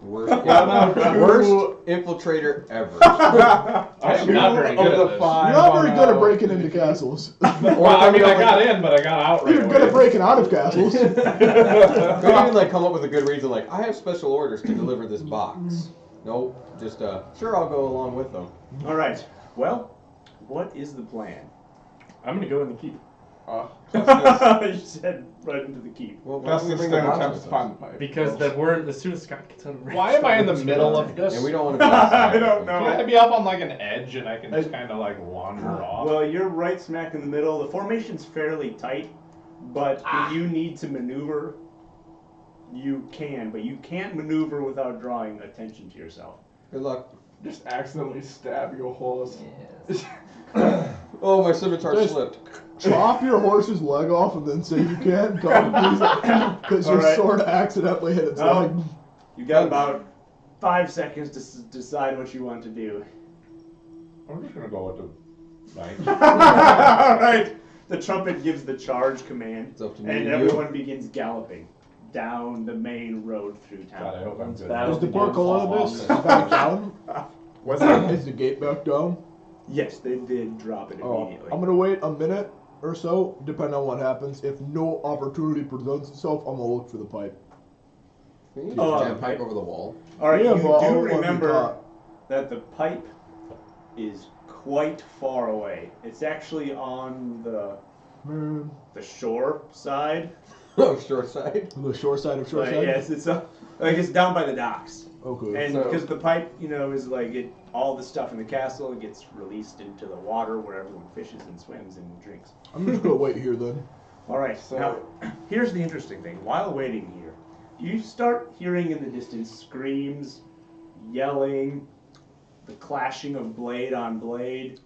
Worst infiltrator ever. I am not very good at this. You're not very good at breaking into castles. Well, I mean, I got in, but I got out right You're away. good at breaking out of castles. Could even like come up with a good reason, like I have special orders to deliver this box. Nope, just sure I'll go along with them. Alright, well, what is the plan? I'm gonna go in the keep. You said right into the keep. Well, why don't we bring the box with us? Because that weren't as soon as Scott gets out of range. Why am I in the middle of this? And we don't want to be outside. I don't know. Can I be up on like an edge and I can just kind of like wander off? Well, you're right smack in the middle. The formation's fairly tight, but if you need to maneuver, you can, but you can't maneuver without drawing attention to yourself. Good luck. Just accidentally stab your horse. Oh, my scimitar Just- slipped. Chop your horse's leg off and then say you can't come because your Alright. sword accidentally hit its Oh. leg. You got about 5 seconds to decide what you want to do. I'm just gonna go with the knife. Alright, the trumpet gives the charge command, It's up to me and and you. everyone begins galloping down the main road through God, I town. hope I'm good. Battle Is the begins. portcullis back down? What's that? Is the gate back down? Yes, they did drop it Oh, immediately. I'm gonna wait a minute or so, depending on what happens. If no opportunity presents itself, I'm gonna look for the pipe. Can you Oh, just the pipe pipe. over the wall? All right, Yeah, you but I do don't wanna be remember caught. that the pipe is quite far away. It's actually on Man, the shore side. Oh, short side. the shore side of shore Like, side. yes, it's like it's down by the docks. Okay. And So- because the pipe, is like all the stuff in the castle gets released into the water where everyone fishes and swims and drinks. I'm just gonna wait here then. All right. So- Now, here's the interesting thing. While waiting here, you start hearing in the distance screams, yelling, the clashing of blade on blade,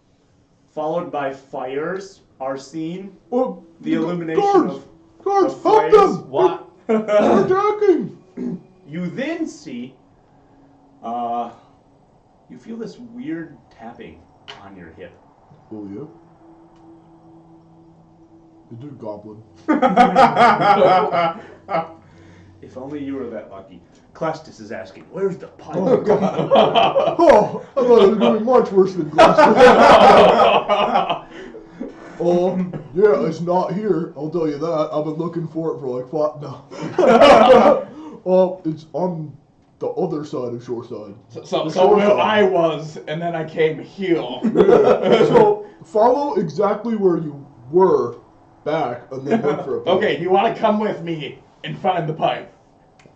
followed by fires are seen. Oh, The illumination guards! of Guards, of help flames. them! What? They're attacking! You then see, you feel this weird tapping on your hip. Oh yeah. It's a goblin. If only you were that lucky. Clastus is asking, where's the pipe? Oh god. Oh, I thought it was gonna be much worse than Glasgow. Oh, yeah, it's not here. I'll tell you that. I've been looking for it for like 5 now. Oh, it's on the other side of Shoreside. So where I was, and then I came here. Yeah. So follow exactly where you were back, and then look for a pipe. Okay, you want to come with me and find the pipe?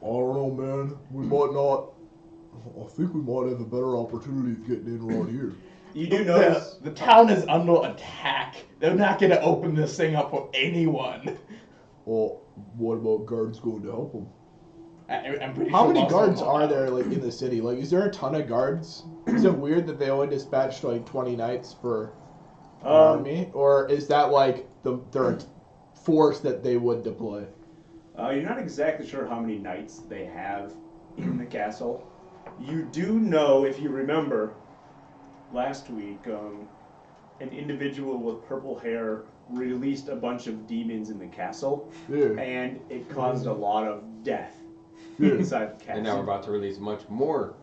I don't know, man. We might not. I think we might have a better opportunity of getting in around here. You do notice. The town is under attack. They're not going to open this thing up for anyone. Well, what about guards going to help them? I'm pretty How sure many most of guards them are out. there, like, in the city? Like, is there a ton of guards? Is it weird that they only dispatched, like, 20 knights for an army? Or is that, like, their force that they would deploy? You're not exactly sure how many knights they have in the castle. You do know, if you remember, last week, an individual with purple hair released a bunch of demons in the castle, Yeah. and it caused a lot of death Yeah. inside the castle. And now we're about to release much more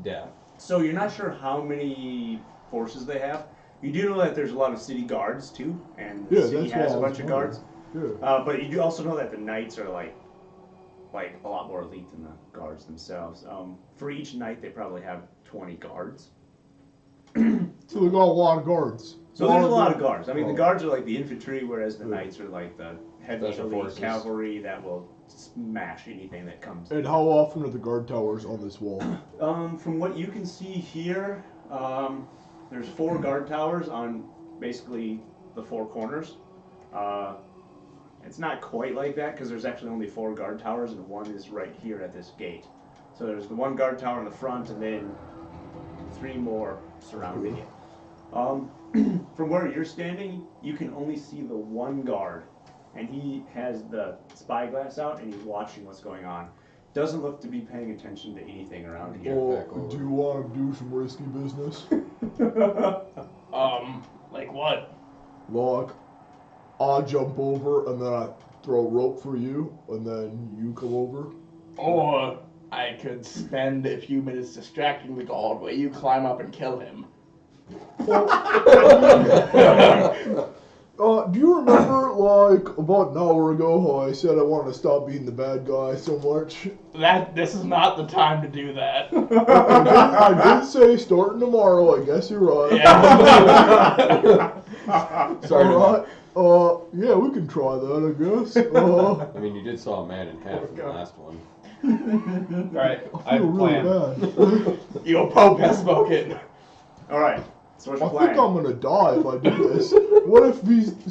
death. So you're not sure how many forces they have. You do know that there's a lot of city guards too, and the Yeah, city that's has what a I was bunch of guards. Yeah. But you do also know that the knights are like a lot more elite than the guards themselves. For each knight, they probably have 20 guards. So they got a lot of guards. So there's a lot of guards. I mean, the Oh. guards are like the infantry, whereas the Yeah. knights are like the heavy Special elite forces. cavalry that will smash anything that comes. And how often are the guard towers on this wall? From what you can see here, there's 4 guard towers on basically the 4 corners. It's not quite like that because there's actually only 4 guard towers and one is right here at this gate. So there's the 1 guard tower in the front and then 3 more surrounding it. From where you're standing, you can only see the 1 guard, and he has the spyglass out and he's watching what's going on. Doesn't look to be paying attention to anything around here. Oh, back over. do you want to do some risky business? Like what? Like, I jump over and then I throw a rope for you, and then you come over. Or I could spend a few minutes distracting the guard where you climb up and kill him. Do you remember, like, about an hour ago how I said I wanted to stop being the bad guy so much? This is not the time to do that. I did say starting tomorrow, I guess you're right. Yeah. Sorry to Alright, yeah, we can try that, I guess. I mean, you did saw a man in half in the last one. Alright, I I have feel a really plan. bad. Your Pope has spoken. Alright, so what's I your plan? think I'm gonna die if I do this. What if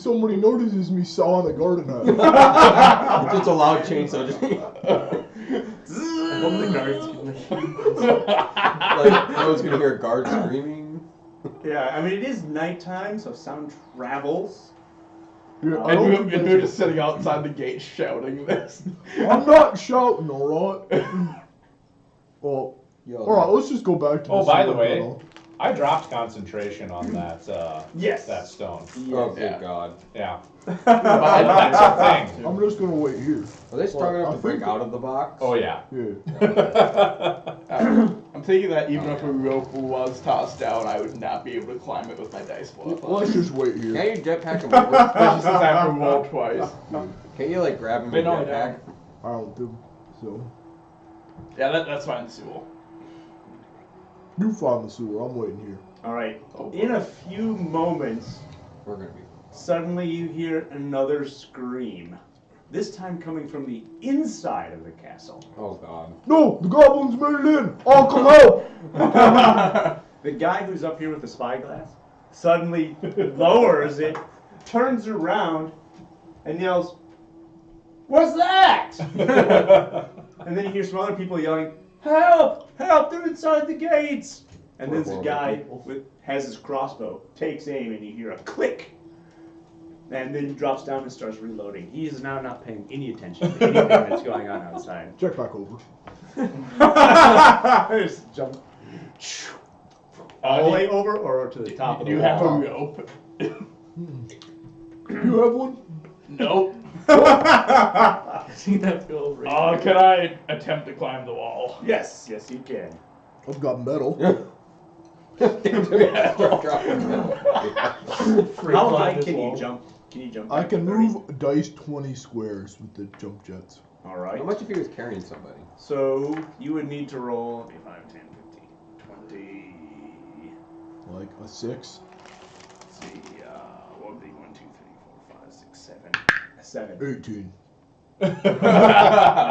somebody notices me sawing a garden hose? Just a loud chainsaw. Just I hope the guards can like I was gonna hear a guard screaming. Yeah, I mean, it is nighttime, so sound travels. Yeah, I And don't you, think and that's- you're just sitting outside the gate shouting this. I'm not shouting, alright? Well, Yo, alright, let's just go back to Oh, the by the solar way, panel. I dropped concentration on that. Yes. That stone. Oh, good Yeah. God. Yeah. That's a thing. I'm just gonna wait here. Are they strong Well, enough I to break think- out of the box? Oh yeah. Yeah. I'm thinking that even if a rope was tossed down, I would not be able to climb it with my dice Let's modifier. just wait here. Can't you jetpack him over? Especially since I have to roll twice. Can't you, like, grab him But and no, I jetpack? I don't think so. Yeah, that's fine, Sewell. You find the sewer. I'm waiting here. All right. Oh, In a few moments, We're gonna be. suddenly you hear another scream. This time coming from the inside of the castle. Oh, God. No, the goblins made it in. I'll come out. The guy who's up here with the spyglass suddenly lowers it, turns around, and yells, "What's that?" And then you hear some other people yelling, "Help! Help! They're inside the gates!" And then this guy has his crossbow, takes aim, and you hear a click. And then he drops down and starts reloading. He is now not paying any attention to anything that's going on outside. Check back over. Just jump all the way over or to the top of Do the you have a wall. rope? You have one? Nope. See that feel right? Can I attempt to climb the wall? Yes, yes, you can. I've got metal. How high can you jump? Can you jump? I can 30? move dice 20 squares with the jump jets. All right. How much if he was carrying somebody? So you would need to roll 5, 10, 15, 20. Like a 6. Let's see. What would be 1, 2, 3, 4, 5, 6, 7. 7. 18. All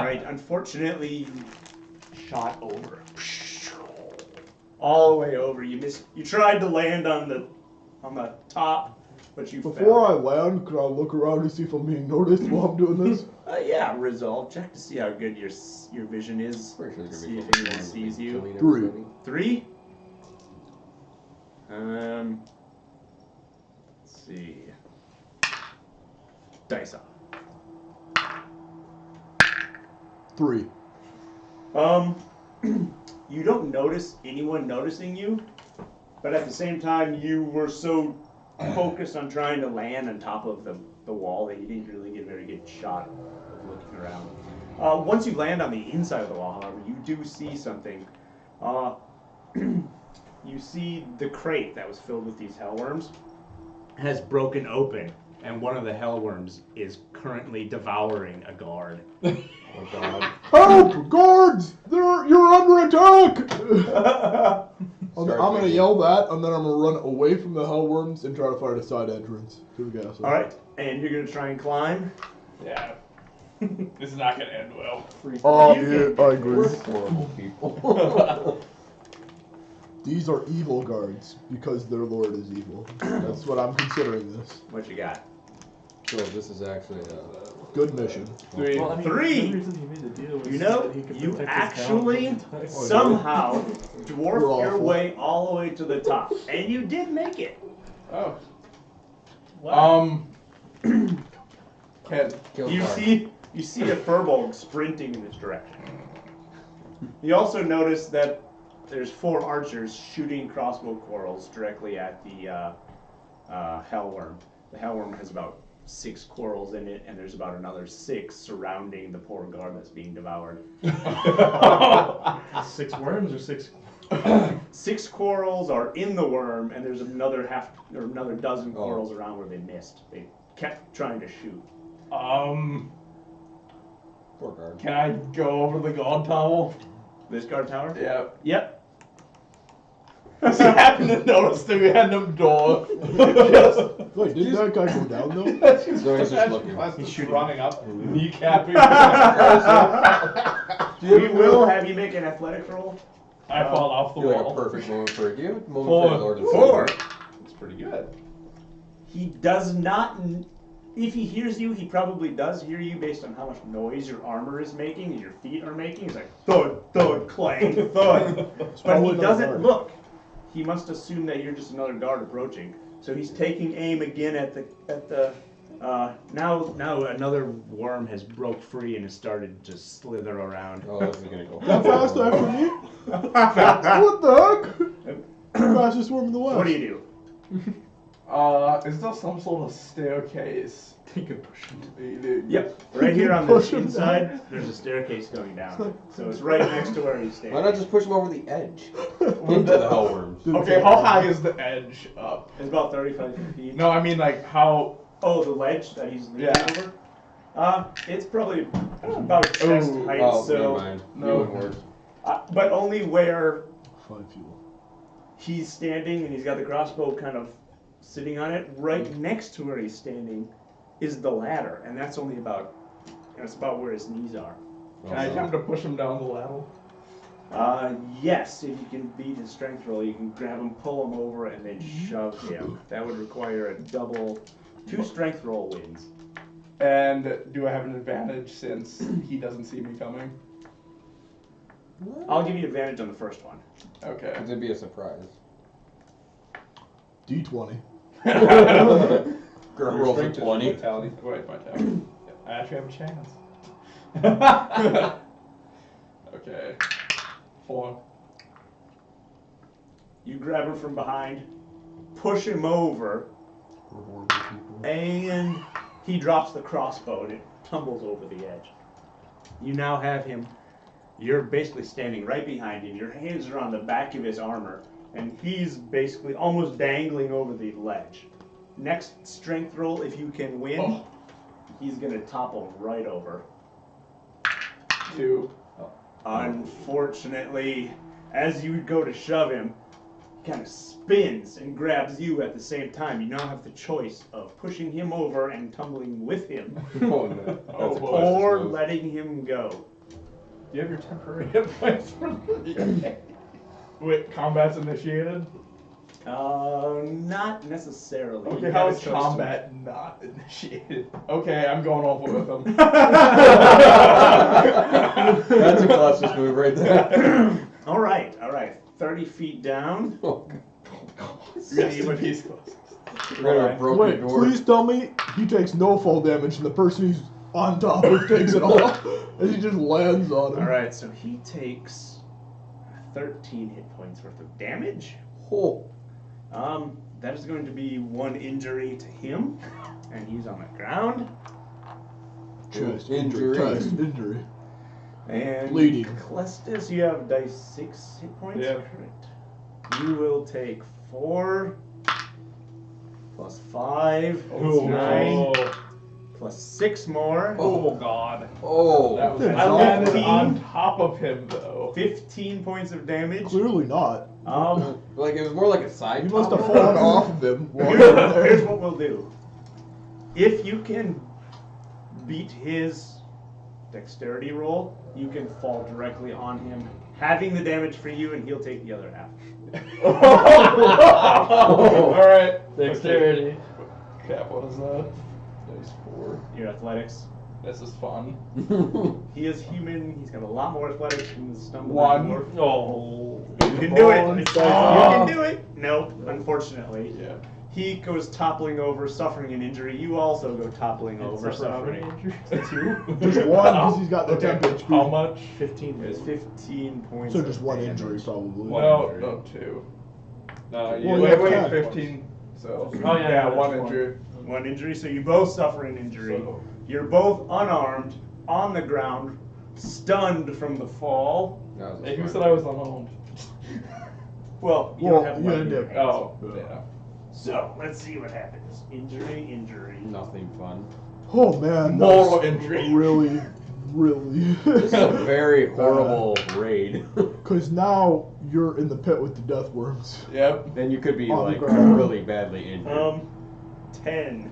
right. Unfortunately, you shot over. All the way over. You missed. You tried to land on the top, but you Before fell. I land, could I look around to see if I'm being noticed while I'm doing this? Yeah, resolve check to see how good your vision is. Pretty sure there's gonna See be if fucking anyone ones sees that you. killing 3. everybody. 3. Let's see. Dice off. 3. You don't notice anyone noticing you, but at the same time, you were so focused on trying to land on top of the wall that you didn't really get a very good shot of looking around. Once you land on the inside of the wall, however, you do see something. You see the crate that was filled with these hellworms has broken open, and one of the hellworms is currently devouring a guard. Oh, God. Help! Guards! You're under attack! I'm gonna yell that, and then I'm gonna run away from the hellworms and try to find a side entrance to the castle. All right, and you're gonna try and climb. Yeah. This is not gonna end well. Yeah, I agree. We're horrible people. These are evil guards because their lord is evil. That's what I'm considering this. What you got? So this is actually Good mission. 3. Well, I mean, 3. the reason he made the deal was You so know, that he could you protect his actually town from the time. somehow We're dwarf your awful. way all the way to the top, and you did make it. Oh. Can kill You card. see a furbolg sprinting in this direction. You also notice that there's 4 archers shooting crossbow quarrels directly at the hellworm. The hellworm has about 6 quarrels in it, and there's about another 6 surrounding the poor guard that's being devoured. 6 worms or 6? 6 quarrels are in the worm, and there's another dozen Oh. quarrels around where they missed. They kept trying to shoot. Poor guard. Can I go over the guard tower? This guard tower? Yeah. Yep. Just happened to notice the random door. Wait, didn't that guy go down though? So he's just looking. He's shooting. Running up, kneecapping. We will have you make an athletics roll. I fall off the You're like a wall. perfect moment for a game. Moment 4. for the Lord of 4. It's pretty good. He does not. If he hears you, he probably does hear you based on how much noise your armor is making and your feet are making. He's like thud, thud, clang, thud. But probably he not doesn't guard. look. He must assume that you're just another guard approaching. So he's taking aim again at the. Now another worm has broke free and has started to slither around. Oh, this is gonna go. That fast after me? What the heck? Fastest worm in the West. What do you do? Is there some sort of staircase? You can push him. Yep. Right here on Push the him inside, there's a staircase going down. So it's right next to where he's standing. Why not just push him over the edge into the hellworms? Okay, how high is the edge up? It's about 35 feet. No, I mean like how. Oh, the ledge that he's leaning Yeah. over? It's probably about chest height, Oh, so... never mind. No. Even worse. But only where 5 fuel. he's standing and he's got the crossbow kind of sitting on it. Right next to where he's standing is the ladder, and that's only about... That's about where his knees are. Can I attempt to push him down the ladder? Yes, if you can beat his strength roll, you can grab him, pull him over, and then shove him. That would require a double... 2 strength roll wins. And do I have an advantage since he doesn't see me coming? I'll give you advantage on the first one. Okay. It'd be a surprise. D20. Girl rolls a Strength is 20. vitality. Wait, vitality. I actually have a chance. Okay. 4. You grab him from behind, push him over, We're horrible people. and he drops the crossbow and it tumbles over the edge. You now have him, you're basically standing right behind him, your hands are on the back of his armor, and he's basically almost dangling over the ledge. Next strength roll, if you can win, he's gonna topple right over. 2. Unfortunately, as you go to shove him, he kind of spins and grabs you at the same time. You now have the choice of pushing him over and tumbling with him, Oh no. That's a or cautious move. letting him go. Do you have your temporary hit points for Wait, combat's initiated? Not necessarily. Okay, You how got a is choice combat not initiated? Okay, I'm going over with him. That's a cautious move right there. All right. 30 feet down. Oh, See what he's. We're gonna have broken Wait, door. please tell me he takes no fall damage and the person he's on top of takes it all. And he just lands on him. All right, so he takes 13 hit points worth of damage. Oh. That is going to be 1 injury to him, and he's on the ground. Chest Injury. Chest injury. And Bleeding. Clestis, you have dice 6 hit points. Yeah. Correct. You will take 4 plus 5 is 9 plus 6 more. Oh god. Oh. That was, That's I landed 15. on top of him though. 15 points of damage. Clearly not. Like it was more like a side. You must have topple. fallen off of him. while you were there. Here's what we'll do. If you can beat his dexterity roll, you can fall directly on him, having the damage for you, and he'll take the other half. Alright. Dexterity. Crap, what is that? There's 4. Your athletics. This is fun. He is human. He's got a lot more athletics than the stumbling 1. dwarf. Oh. You can do it. Bones. You can do it. Nope. Unfortunately, Yeah. he goes toppling over, suffering an injury. You also go toppling over, suffering. Two. Just one, because he's got the Okay, 10 HP. how much? 15. There's 15 points. So of just one damage. injury, probably. No, 2. No, Well, you you wait, have wait, 10. 15. So, Oh, yeah, one that's injury. One injury, so you both suffer an injury. So- You're both unarmed, on the ground, stunned from the fall. That was a Hey, who smart said I was unarmed? Well, you Well, don't have you weapon had in your to- hands. Oh, yeah. So, let's see what happens. Injury. Nothing fun. Oh man, Moral that's injury. Really, really. This is a very horrible raid. Because now you're in the pit with the death worms. Yep. Then you could be On the like ground. really badly injured. 10.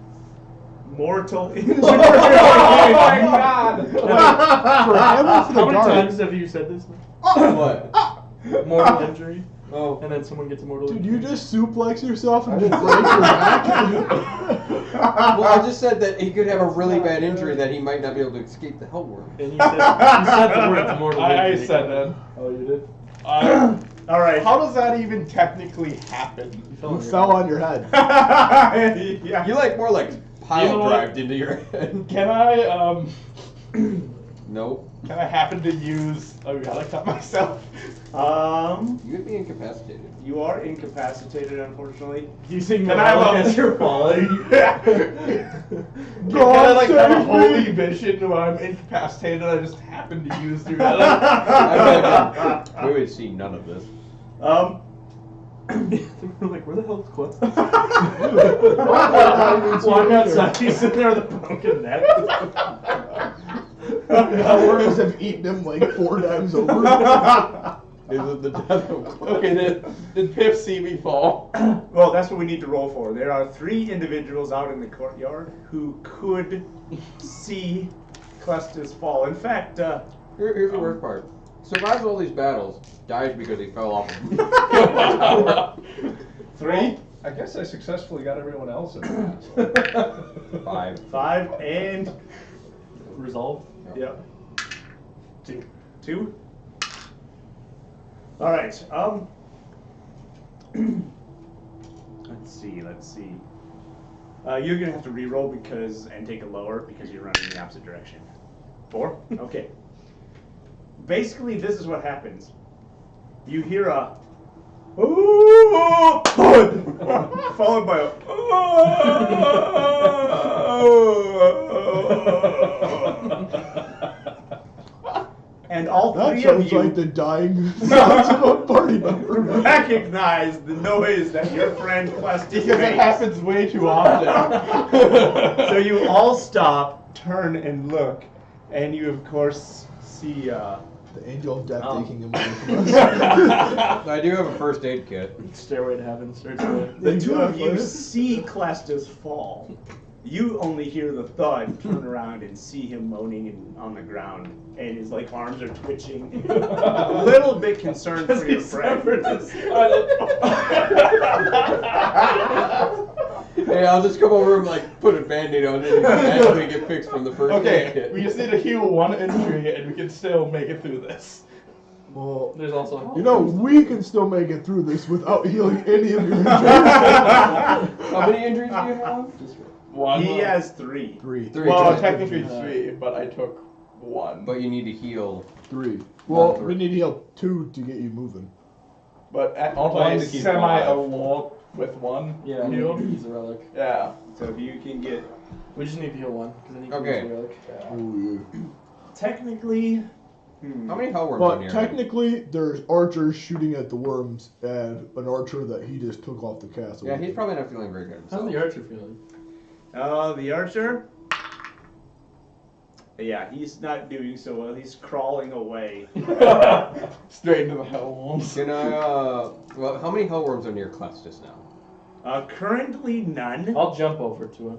Mortal injury. Oh my god! For him or for How the many guard? times have you said this? What? Mortal injury, Oh. and then someone gets a mortal Dude, injury. you just suplex yourself and just break your back? Well, I just said that he could have a really bad injury that he might not be able to escape the hellworm. And you said the word mortal I injury. said that. Oh, you did? All right. How does that even technically happen? You You fell on your head. Yeah. You like more like pile You know what? drived into your head. Can I, Nope. Can I happen to use a relic on myself? You'd be incapacitated. You are incapacitated, unfortunately. Using Can I have a- as you're falling. Can I like have a holy vision where I'm incapacitated and I just happen to use the relic? I imagine we would see none of this. We're like, where the hell is Quest? Walk outside, he's sitting there with a broken neck. Worms have eaten him like 4 times over. Is it the death of Quest? Okay, did Piff see me fall? Well, that's what we need to roll for. There are 3 individuals out in the courtyard who could see Clestis fall. In fact, Here's the worst part. Survives all these battles, dies because he fell off of them. 3, I guess I successfully got everyone else in that. 5. 5, and Resolve. yep. 2. All right. Let's see. You're gonna have to re-roll and take a lower because you're running in the opposite direction. 4. Okay. Basically, this is what happens. You hear a thud, followed by and all That 3 of sounds you like the dying sounds of a party member. recognize the noise that your friend Plastic Because it makes. happens way too often. So you all stop, turn, and look, and you of course see. The angel of death taking him away from us. I do have a first aid kit. Stairway to Heaven starts going. The 2 of you see Clastus fall. You only hear the thud, turn around, and see him moaning on the ground, and his arms are twitching. A little bit concerned for your friend. Hey, I'll just come over and put a band-aid on it and magically get fixed from the first aid Okay, kit. we just need to heal 1 injury and we can still make it through this. Well, There's also we can still make it through this without healing any of your injuries. How many injuries do you have? Just 1. He has 3. 3. Well, just- technically 3, but I took 1. But you need to heal. 3. Well, Not 3. we need to heal 2 to get you moving. But I'll try am to keep semi-alive with 1 yeah, healed. he's a relic. Yeah. So if you can get. We just need to heal 1 because then he can Okay. use the relic. Oh, yeah. Technically. How many hell worms But in here? technically, there's archers shooting at the worms and an archer that he just took off the castle. Yeah, he's probably not feeling very good How's himself. the archer feeling? The archer. Yeah, he's not doing so well. He's crawling away. Straight into the hell wolves. Can I, well, how many hell worms are near Clestis now? Currently none. I'll jump over to him.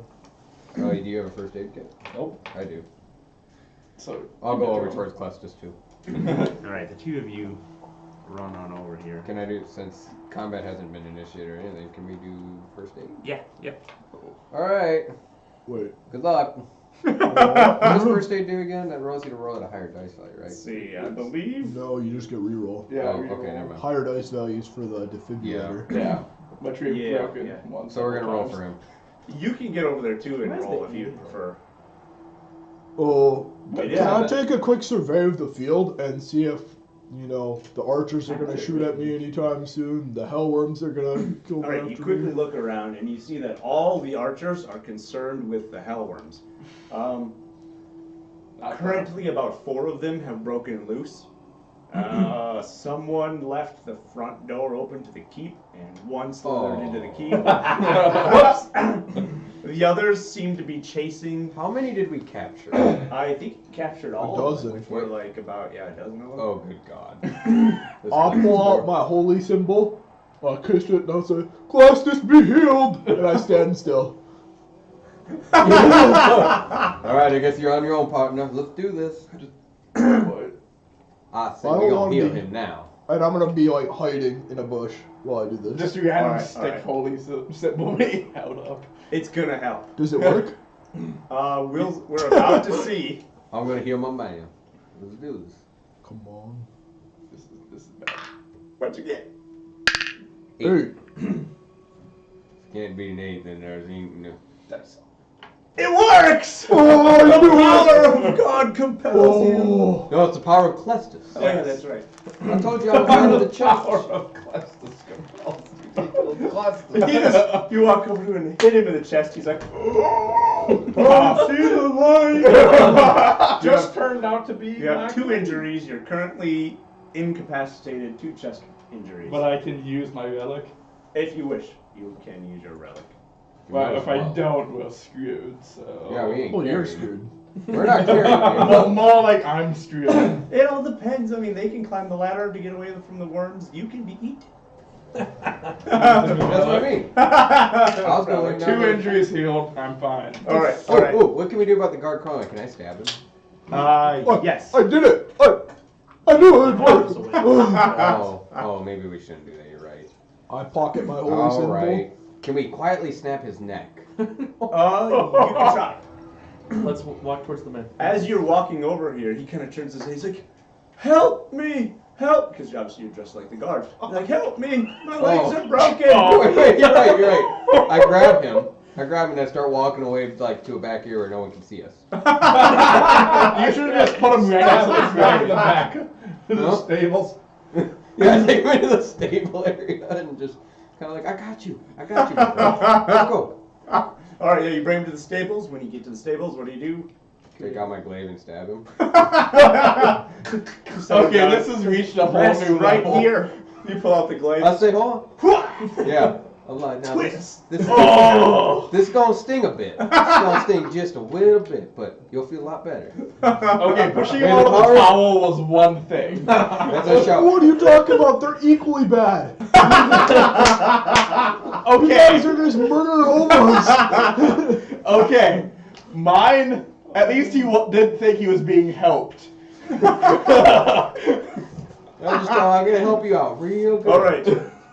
Oh, do you have a first aid kit? Nope. I do. So I'll go over towards Clestis too. All right, the 2 of you run on over here. Can I do, since combat hasn't been initiated or anything, can we do first aid? Yeah. Yep. Alright, Wait. good luck. What does first aid do again? That allows you to roll at a higher dice value, right? Let's see. I believe. No, you just get reroll. Yeah, Oh, we okay, never mind. Higher dice values for the defibrillator. Yeah. Which we've Yeah, broken yeah. once. So we're gonna roll times. for him. You can get over there too and Where's roll the if you evil? prefer. Oh, It can I is. take a quick survey of the field and see if, the archers are going to shoot at me anytime soon? The hellworms are going to kill me All right, you after quickly me? look around and you see that all the archers are concerned with the hellworms. Currently, about 4 of them have broken loose. Someone left the front door open to the keep, and 1 slithered into the keep. Whoops! The others seem to be chasing. How many did we capture? I think you captured all A of them, dozen. which were about a dozen of them. Oh, good God. I'll pull out my holy symbol, kiss it, and I'll say, Clastus be healed! And I stand still. Alright, I guess you're on your own, partner. Let's do this. I say I we don't gonna wanna heal be- him now. And I'm going to be, hiding in a bush while I do this. Just random Alright, stick alright. holy symbol being held up. It's gonna help. Does it work? We're about to see. I'm gonna heal my man. Let's do this. Come on. This is bad. What you get? 8. Can't beat an 8, then there's even. That's It works! Oh, I The knew power of God compels you. Oh. No, it's the power of Clestus. Oh, yeah, that's right. I told you I was out of the chest. Power of Clestus compels you to kill Clestus. You walk over to him and hit him in the chest. He's like, I see the light. Just turned out to be. You have not 2 good. injuries. You're currently incapacitated, 2 chest injuries. But I can use my relic. If you wish, you can use your relic. But might if as I well. don't, we're screwed. So. Yeah, we ain't Well, you're carrying. screwed. We're not carrying More, more like I'm screwed. It all depends. I mean, they can climb the ladder to get away from the worms. You can be eaten. That's what I mean. I was going down 2 there. injuries healed. I'm fine. All right. Oh, All right. oh, what can we do about the guard crawling? Can I stab him? Yes. I did it. I knew it would work. Oh, maybe we shouldn't do that. You're right. I pocket my holy All symbol. right. Can we quietly snap his neck? You can try. Let's walk towards the man. As you're walking over here, he kind of turns his head. He's like, "Help me! Help!" Because obviously you're dressed like the guard. He's like, "Help me! My legs are broken!" Wait, you're right. You're right. I grab him and I start walking away like to a back area where no one can see us. You should have just put him right out in the back. To the Huh? stables. Yeah, I take him into the stable area and just kind of like, I got you, my friend. Let's go. All right, yeah, you bring him to the stables. When you get to the stables, what do? Take out my glaive and stab him. Okay, this has reached a whole Rest new right level. here. You pull out the glaive. I say, hold on. Yeah. Allah, now Twist. this Oh! is gonna sting a bit. It's gonna sting just a little bit, but you'll feel a lot better. Okay, pushing him Hey, out the of power- the towel was one thing. That's a shout. What are you talking about? They're equally bad. You guys Okay, are just murder homos. okay. Mine, at least he didn't think he was being helped. I'm gonna help you out real good. All right.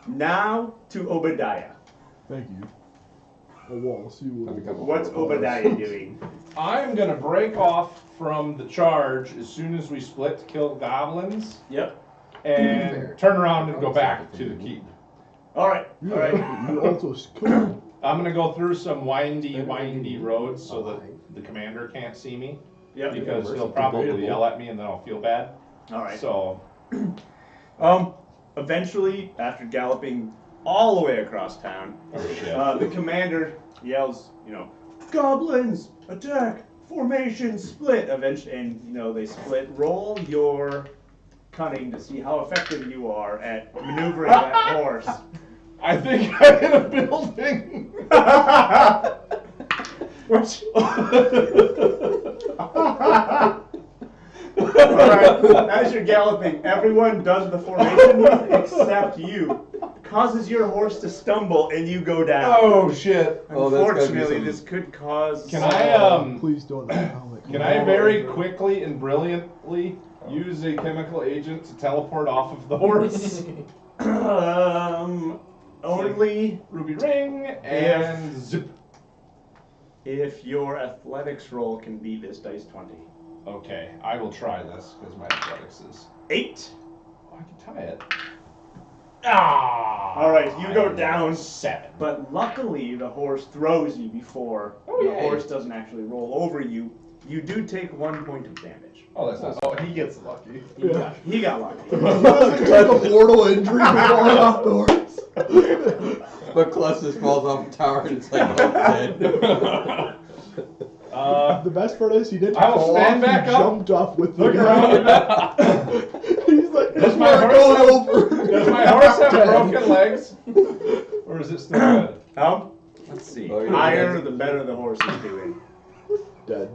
Now to Obadiah. Thank you. A wall. See what. What's Obadiah doing? I'm gonna break off from the charge as soon as we split to kill goblins, Yep. and turn around and go back to the keep. All right. All right. You also killed. I'm gonna go through some windy roads so that the commander can't see me, Yep. because he'll probably yell at me and then I'll feel bad. All right. So, Eventually, after galloping all the way across town, oh shit. the commander yells, "Goblins, attack! Formation, split!" Eventually, and they split. Roll your cunning to see how effective you are at maneuvering that horse. I think I'm in a building. Which? Alright, as you're galloping, everyone does the formation move except you. Causes your horse to stumble and you go down. Oh shit. Oh, that's gotta be Unfortunately, something. this could cause. Can I Please don't. can I very quickly and brilliantly use a chemical agent to teleport off of the horse? Only Ruby ring and zip. if your athletics roll can beat this dice 20. Okay, I will try this because my athletics is. 8. Oh, I can tie it. Ah! Alright, you go I down. 7. But luckily, the horse throws you before Oh, the yay. horse doesn't actually roll over you. You do take 1 point of damage. Oh, that's not. Oh, he gets lucky. He got lucky. Doesn't take a mortal injury from falling off the horse. But Clusters falls off the tower and it's like, oh, dead. The best part is he didn't I will fall stand off. back He up. jumped off with the Look guy. around. He's like, Does my "We're horse going have- over." Does my horse have broken legs? Or is it still good? Let's see. Oh, yeah. Higher, the better the horse is doing. Dead.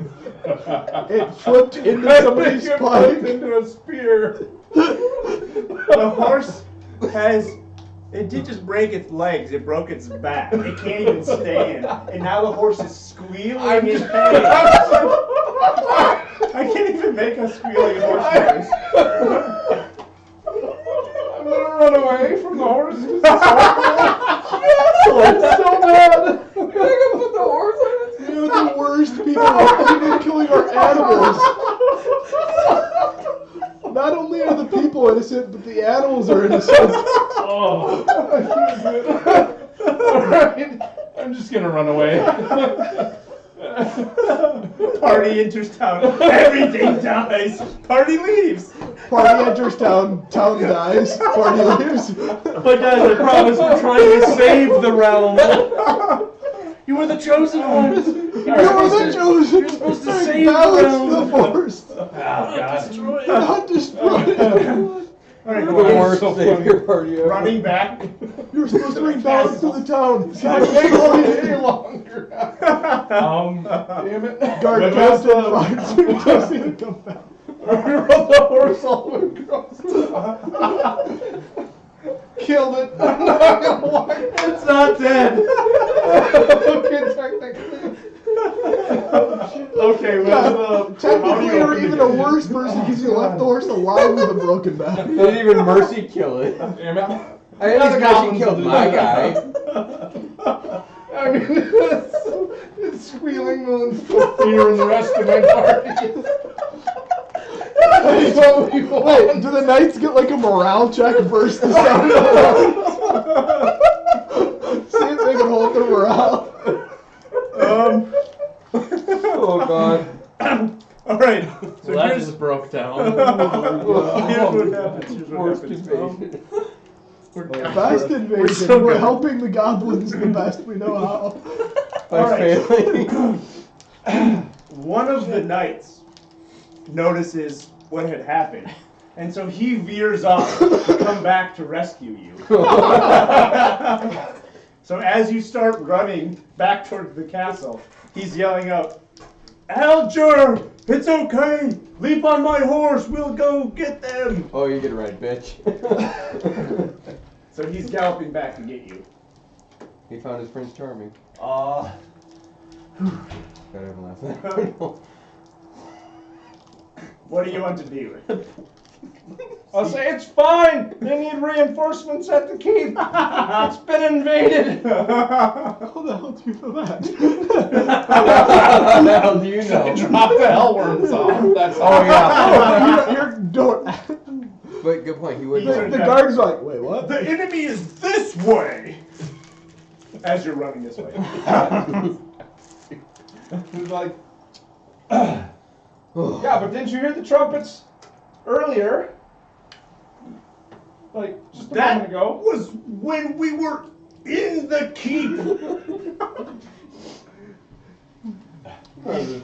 It flipped into somebody's It spike. flipped into a spear. The horse has. It did just break its legs. It broke its back. It can't even stand. And now the horse is squealing in pain. I can't even make a squealing horse noise. I'm gonna run away from the horse. It's so bad. You're gonna put the horse on its You're the worst people. You've been killing our animals. Not only are the people innocent, but the animals are innocent. Oh. Alright. I'm just gonna run away. Party enters town. Everything dies. Party leaves. Party enters town. Town dies. Party leaves. But guys, I promise we're trying to save the realm. You were the chosen ones. You were the chosen. You're supposed to save the balance realm. the force. Oh, God. Destroy it. Not destroy it. All right, The boys. worst savior party ever. Running back. You're supposed to bring balance to the town. I can't go any longer. Damn it. Guard When captain was finds you. Doesn't even come back. We rode the horse all the way across the Killed it. I'm not gonna lie. It's not dead. Okay, technically. Okay, well, Technically, you're even a worse person because you left the horse alive with a broken back. They didn't even mercy kill it. Damn it. I at least mercy killed my guy. I mean, it's squealing will instill fear in the rest of my party. That's what we want. Wait, do the knights get like a morale check versus the sound of the horse? See if they can hold their morale. Oh god. All right. So Well, that here's, just broke down. here's what happens. Here's what Worst happens. invasion. Best invasion. so We're good. helping the goblins the best we know how. By All right. failing. One of the knights notices what had happened, and so he veers off to come back to rescue you. So as you start running back toward the castle, he's yelling out, "Alger, it's okay. Leap on my horse. We'll go get them." Oh, you get it right, bitch. So he's galloping back to get you. He found his Prince Charming. Uh, Gotta have a laugh. what do you want to do? I'll say it's fine. They need reinforcements at the keep. It's been invaded. How the hell do you know that? How the hell do you know? Drop the hellworms off. That's all. Oh yeah. You're don't. But good point. He wouldn't. The guard's like, wait, what? The enemy is this way! As you're running this way. He's like, yeah, but didn't you hear the trumpets earlier? Like, just a moment That ago. was when we were in the keep!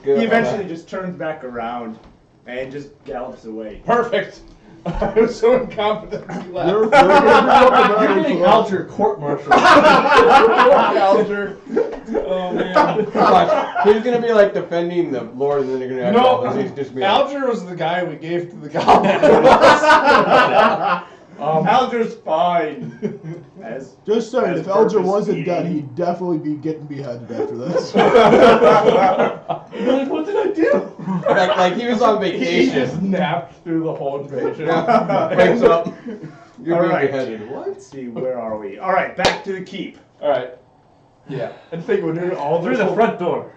He eventually just turns back around and just gallops away. Perfect. I was so incompetent. He left. You're You're getting Alger court-martialed. Alger. Oh man. Watch, he's gonna be like defending the Lord, and then they're gonna have all No, this. He's just be like, Alger was the guy we gave to the goblins. Alger's fine. As Just saying, As if Alger purpose wasn't eating. dead, he'd definitely be getting beheaded after this. You're like, what did I do? like he was on He vacation. just napped through the whole invasion. Wakes up. You're All being right. beheaded. What? Let's see, where are we? Alright, back to the keep. Alright. Yeah. And think we're doing all Through this. the front door.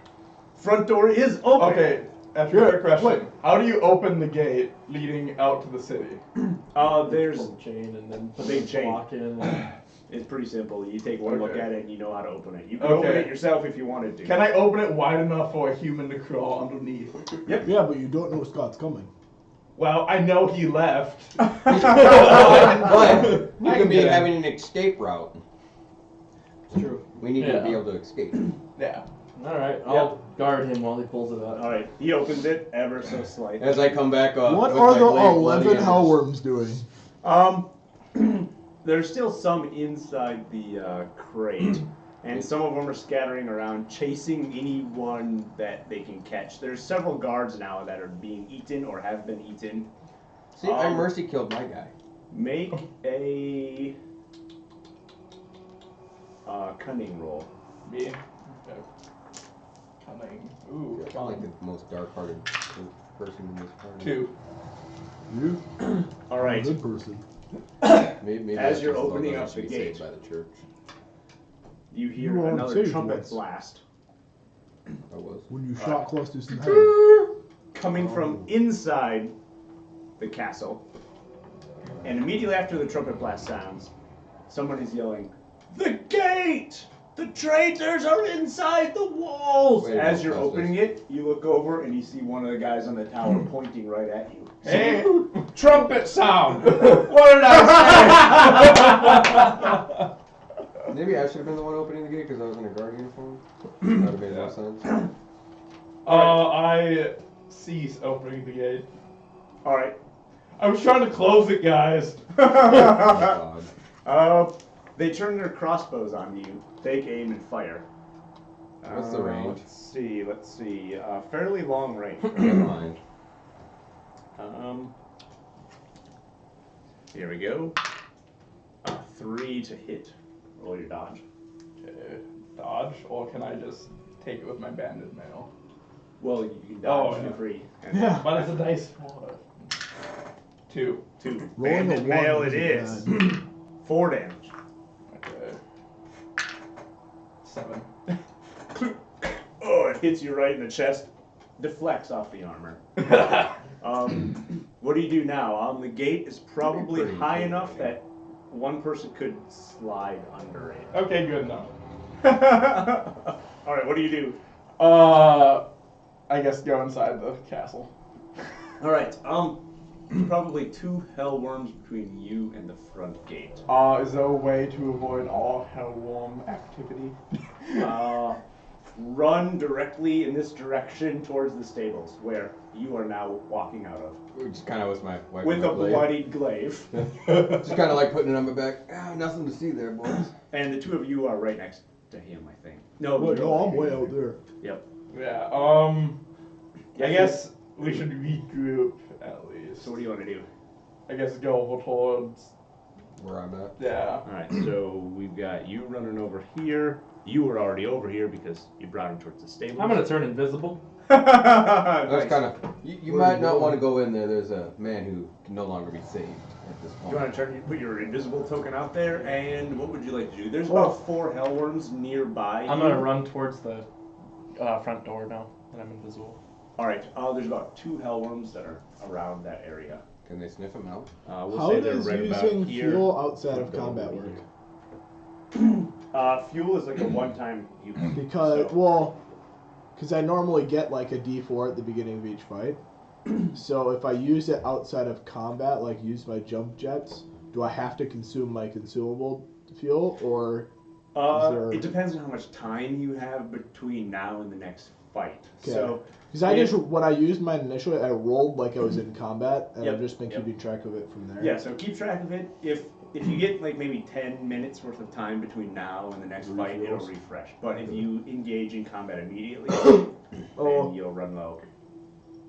Front door is open. Okay, after your question, how do you open the gate leading out to the city? There's Pull the chain and then put Big the chain. lock in. And It's pretty simple. You take one look Okay. at it and you know how to open it. You can Okay. open it yourself if you wanted to. Can I open it wide enough for a human to crawl underneath? Yeah, but you don't know Scott's coming. Well, I know he left. But you I could be get it. having an escape route. It's true. We need Yeah. to be able to escape. Yeah. Alright, I'll guard him while he pulls it out. Alright, he opens it ever so slightly. As I come back up. What with are my the blade bloody 11 and- hellworms doing? There's still some inside the crate, and some of them are scattering around, chasing anyone that they can catch. There's several guards now that are being eaten or have been eaten. See, I mercy killed my guy. Make a cunning roll. Me. Okay. Cunning. Ooh. I like the most dark-hearted person in this party. 2. You? All right. Good person. Maybe As that's you're just opening logo that up should the be saved gate. by the church. You You hear were on another stage trumpet once. blast I was. When you shot clusters in the head. coming from inside the castle. And immediately after the trumpet blast sounds, someone is yelling, "The gate!" The traitors are inside the walls! Wait, As you're what's opening it, you look over and you see one of the guys on the tower pointing right at you. Hey, trumpet sound! What did I Maybe I should have been the one opening the gate because I was in a guard uniform. That would have made more sense. I cease opening the gate. Alright. I was trying to close it, guys. Oh, God. They turn their crossbows on you, take aim, and fire. What's the range? Let's see. Fairly long range. Never mind. Here we go. 3 to hit. Roll your dodge. Okay, dodge, or can I just take it with my banded mail? Well, you can dodge Oh, yeah. for free. And Yeah. What is the dice for? 2. 2. Rolling a Banded one mail it isn't is. 4 damage. Okay. 7. Oh, it hits you right in the chest. Deflects off the armor. What do you do now? The gate is probably Pretty high cool, enough yeah. that one person could slide under it. Okay, good enough. Alright, what do you do? I guess go inside the castle. Alright, probably 2 hell worms between you and the front gate. Is there a way to avoid all hellworm activity? Run directly in this direction towards the stables, where you are now walking out of. Which kind of was my wife. With a blade. bloodied glaive. Just kind of like putting it on my back. Ah, nothing to see there, boys. And the 2 of you are right next to him, I think. No, Wait, you're no, over I'm way here. out there. Yep. Yeah, I guess we should regroup at least. So what do you want to do? I guess go over towards, Where I'm at. yeah. Alright, so we've got you running over here. You were already over here because you brought him towards the stables. I'm gonna turn invisible. That's Nice. kind of. You Where might you not going? want to go in there. There's a man who can no longer be saved at this point. You want to put your invisible token out there, and what would you like to do? There's about 4 hellworms nearby. I'm gonna run towards the front door now that I'm invisible. Alright, there's about 2 hellworms that are around that area. Can they sniff him out? We'll How say they're does right about using here. fuel outside of Go combat over work? here. Fuel is like a one-time use. Because, So- well, because I normally get like a D4 at the beginning of each fight. So if I use it outside of combat, like use my jump jets, do I have to consume my consumable fuel, or It depends on how much time you have between now and the next fight. Okay. So, because I if- just when I used mine initially, I rolled like I was in combat, and Yep, I've just been yep. keeping track of it from there. yeah, so keep track of it. If you get like maybe 10 minutes worth of time between now and the next fight, it'll Refills. refresh. But if you engage in combat immediately, Oh. then you'll run low.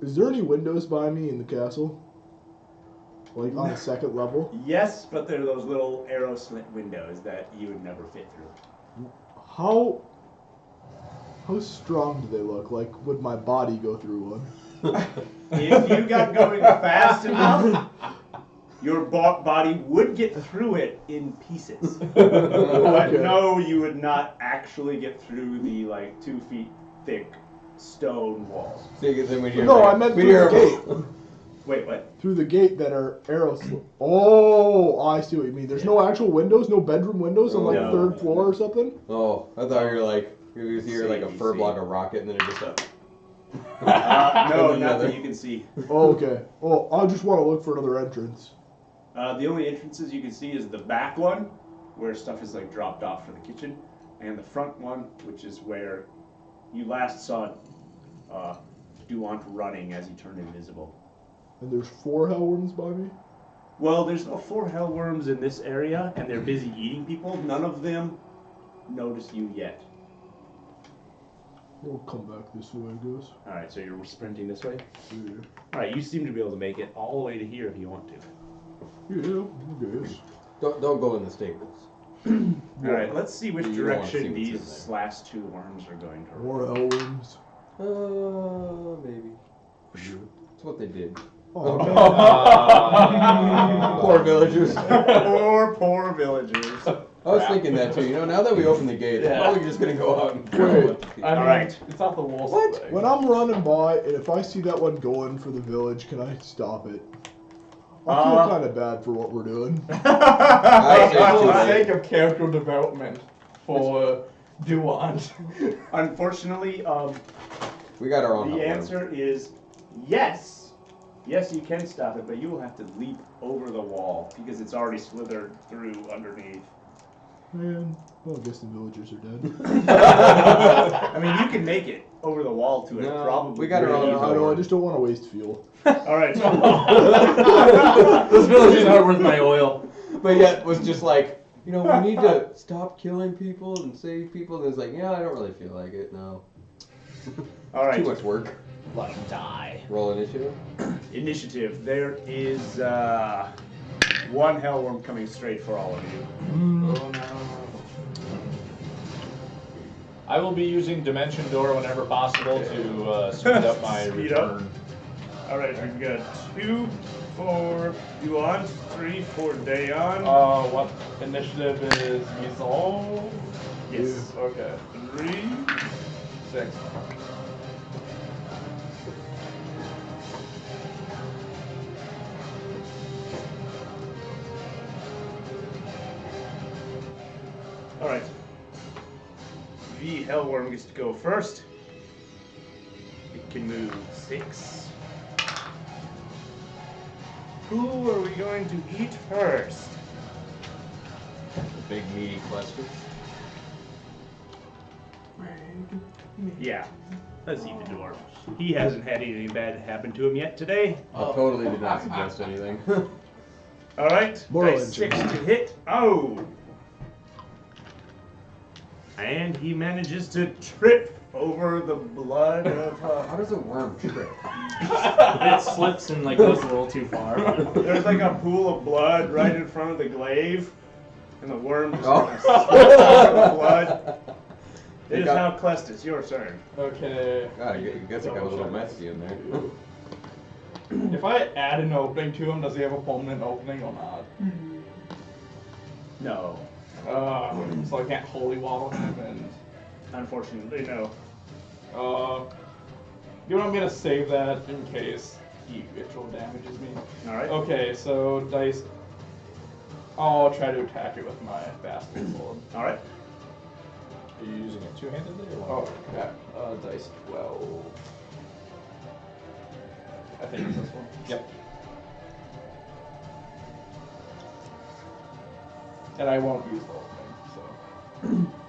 Is there any windows by me in the castle? Like on the second level? Yes, but they're those little arrow slit windows that you would never fit through. How strong do they look? Like, would my body go through one? If you got going fast enough, your body would get through it in pieces. But Okay. no, you would not actually get through the like 2 feet thick stone walls. See, then when you're No, like, I meant when through you're- the gate. Wait, what? Through the gate that are arrow slit. Oh, I see what you mean. There's no actual windows, no bedroom windows on like No. third floor or something? Oh, I thought you were like, you was here like a See, fur see. block, a rocket, and then it just No, And not another. that you can see. Oh, okay. Oh, I just want to look for another entrance. The only entrances you can see is the back one, where stuff is like dropped off for the kitchen, and the front one, which is where you last saw Duant running as he turned invisible. And there's 4 hellworms by me? Well, there's no 4 hellworms in this area, and they're busy eating people. None of them notice you yet. We'll come back this way, I guess. Alright, so you're sprinting this way? Yeah. Alright, you seem to be able to make it all the way to here if you want to. Yeah, I guess. don't go in the stables. Alright, let's see which You don't wanna see direction what's in these last 2 worms are going to More roll. hellworms. Maybe. That's what they did. Oh, Poor villagers. Poor villagers. I was thinking that too. You know, now that we open the gate, they're Yeah. probably just gonna go out and Wait. let the people- I mean, Alright. It's not the worst What? thing. when I'm running by, and if I see that one going for the village, can I stop it? I feel kind of bad for what we're doing. I say For too the late. sake of character development, for do want? Unfortunately, We got our own. the hellworm. answer is yes. Yes, you can stop it, but you will have to leap over the wall because it's already slithered through underneath. Man, well, I guess the villagers are dead. I mean, you can make it over the wall to it. No, Probably. we got our own. I know, I just don't want to waste fuel. All right. Those villagers aren't worth my oil. But yet was just like, we need to stop killing people and save people. And it's like, yeah, I don't really feel like it. No. All right. Too much work. Let him die. Roll initiative. Initiative. There is one hellworm coming straight for all of you. Oh no. I will be using Dimension Door whenever possible to speed up my Speed up. return. All right, we've got 2 for Yuan, 3 for Dayon. What initiative is resolve? Yes. Okay. 3. 6. All right. The hellworm gets to go first. It can move 6. Who are we going to eat first? The big meaty cluster. Yeah, let's eat the dwarf. He hasn't had anything bad happen to him yet today. I totally did not suggest anything. All right, Moral dice engine. 6 to hit. Oh! And he manages to trip over the blood of... How does a worm trip? It slips and like goes a little too far. There's like a pool of blood right in front of the glaive, and the worm just Oh. kind of slips over the blood. It You is got- now Clestis, your turn. Okay. God, I guess it got a little messy in there. If I add an opening to him, does he have a permanent opening or not? No. So I can't holy waddle him and. Unfortunately, no. You know, I'm gonna save that in case he ritual damages me. Alright. Okay, so dice. I'll try to attack it with my bastard sword. Alright. Are you using it two-handedly or one? Oh crap. Dice 12. I think it's this one. Yep. And I won't use the opening, so.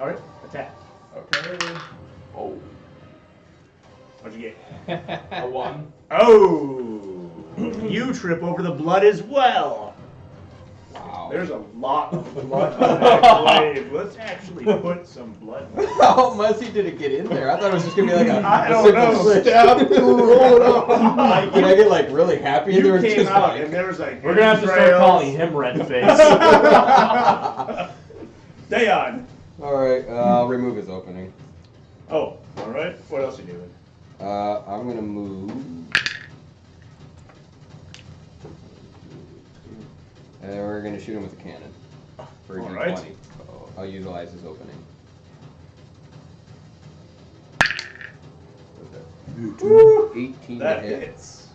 Alright, attack. Okay. Oh. What'd you get? A 1. Oh! You trip over the blood as well! Wow. There's a lot of blood on that glaive. Let's actually put some blood. How messy did it get in there? I thought it was just gonna be like a I don't simple know. switch. Stab through, roll it up. Did I get like really happy? You There was came just out like, and there was like We're gonna have to start entrails. calling him Red Face. Dayon. all right, I'll remove his opening. Oh, alright. What else are you doing? I'm gonna move. And then we're gonna shoot him with a cannon. For a All D20. right. So I'll utilize his opening. Woo! 18 That to hit. hits.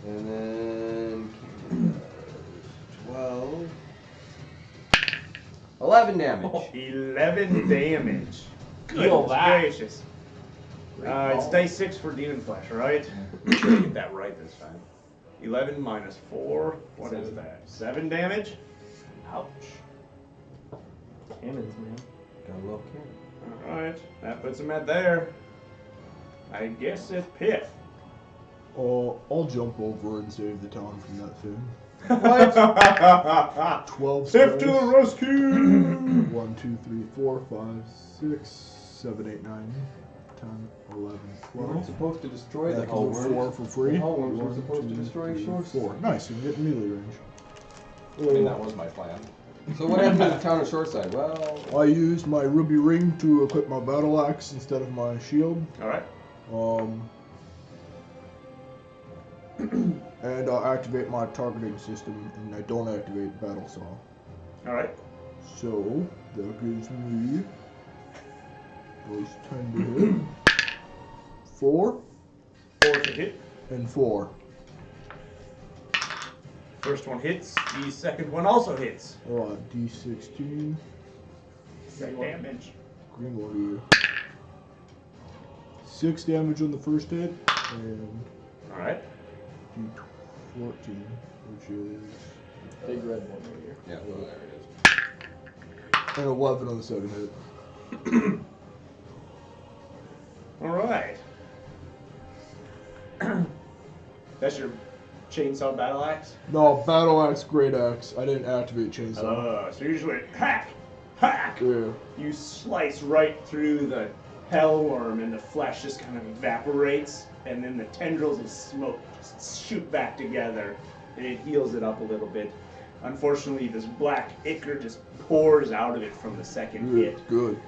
And then cannon does 12. 11 damage. 11 damage. Feel Goodness that. gracious. It's dice 6 for demon flesh, right? Make sure I get that right this time. 11 minus 4. What is that? 7 damage? Ouch. Cannons, man. Got a little cannon. Alright, that puts him at there. I guess it's Piff. I'll jump over and save the town from that thing. What? 12 Piff to the spells. rescue! 1, 2, 3, 4, 5, 6, 7, 8, 9, 10, 11, We're 12. supposed to destroy the I can move hellworms. 4 for free. The hellworms were 1, supposed to 2, destroy 3, shores. 4. Nice, you can get in melee range. I mean, that was my plan. So what happened to the town of Shoreside? Well, I used my ruby ring to equip my battle axe instead of my shield. Alright. And I activate my targeting system, and I don't activate battle saw. Alright. So that gives me those 10 to hit, 4 4 to hit. and 4. First one hits. The second one also hits. D16. 7 damage. Green one here. 6 damage on the first hit, and Alright. D14, which is Big red one right here. Yeah, well, there it is. an 11 on the second hit. Alright. That's your chainsaw battle axe? No, battle axe, great axe. I didn't activate chainsaw. So you just went hack! Hack! Yeah. You slice right through the hellworm and the flesh just kind of evaporates, and then the tendrils of smoke just shoot back together, and it heals it up a little bit. Unfortunately, this black ichor just pours out of it from the second hit, Good.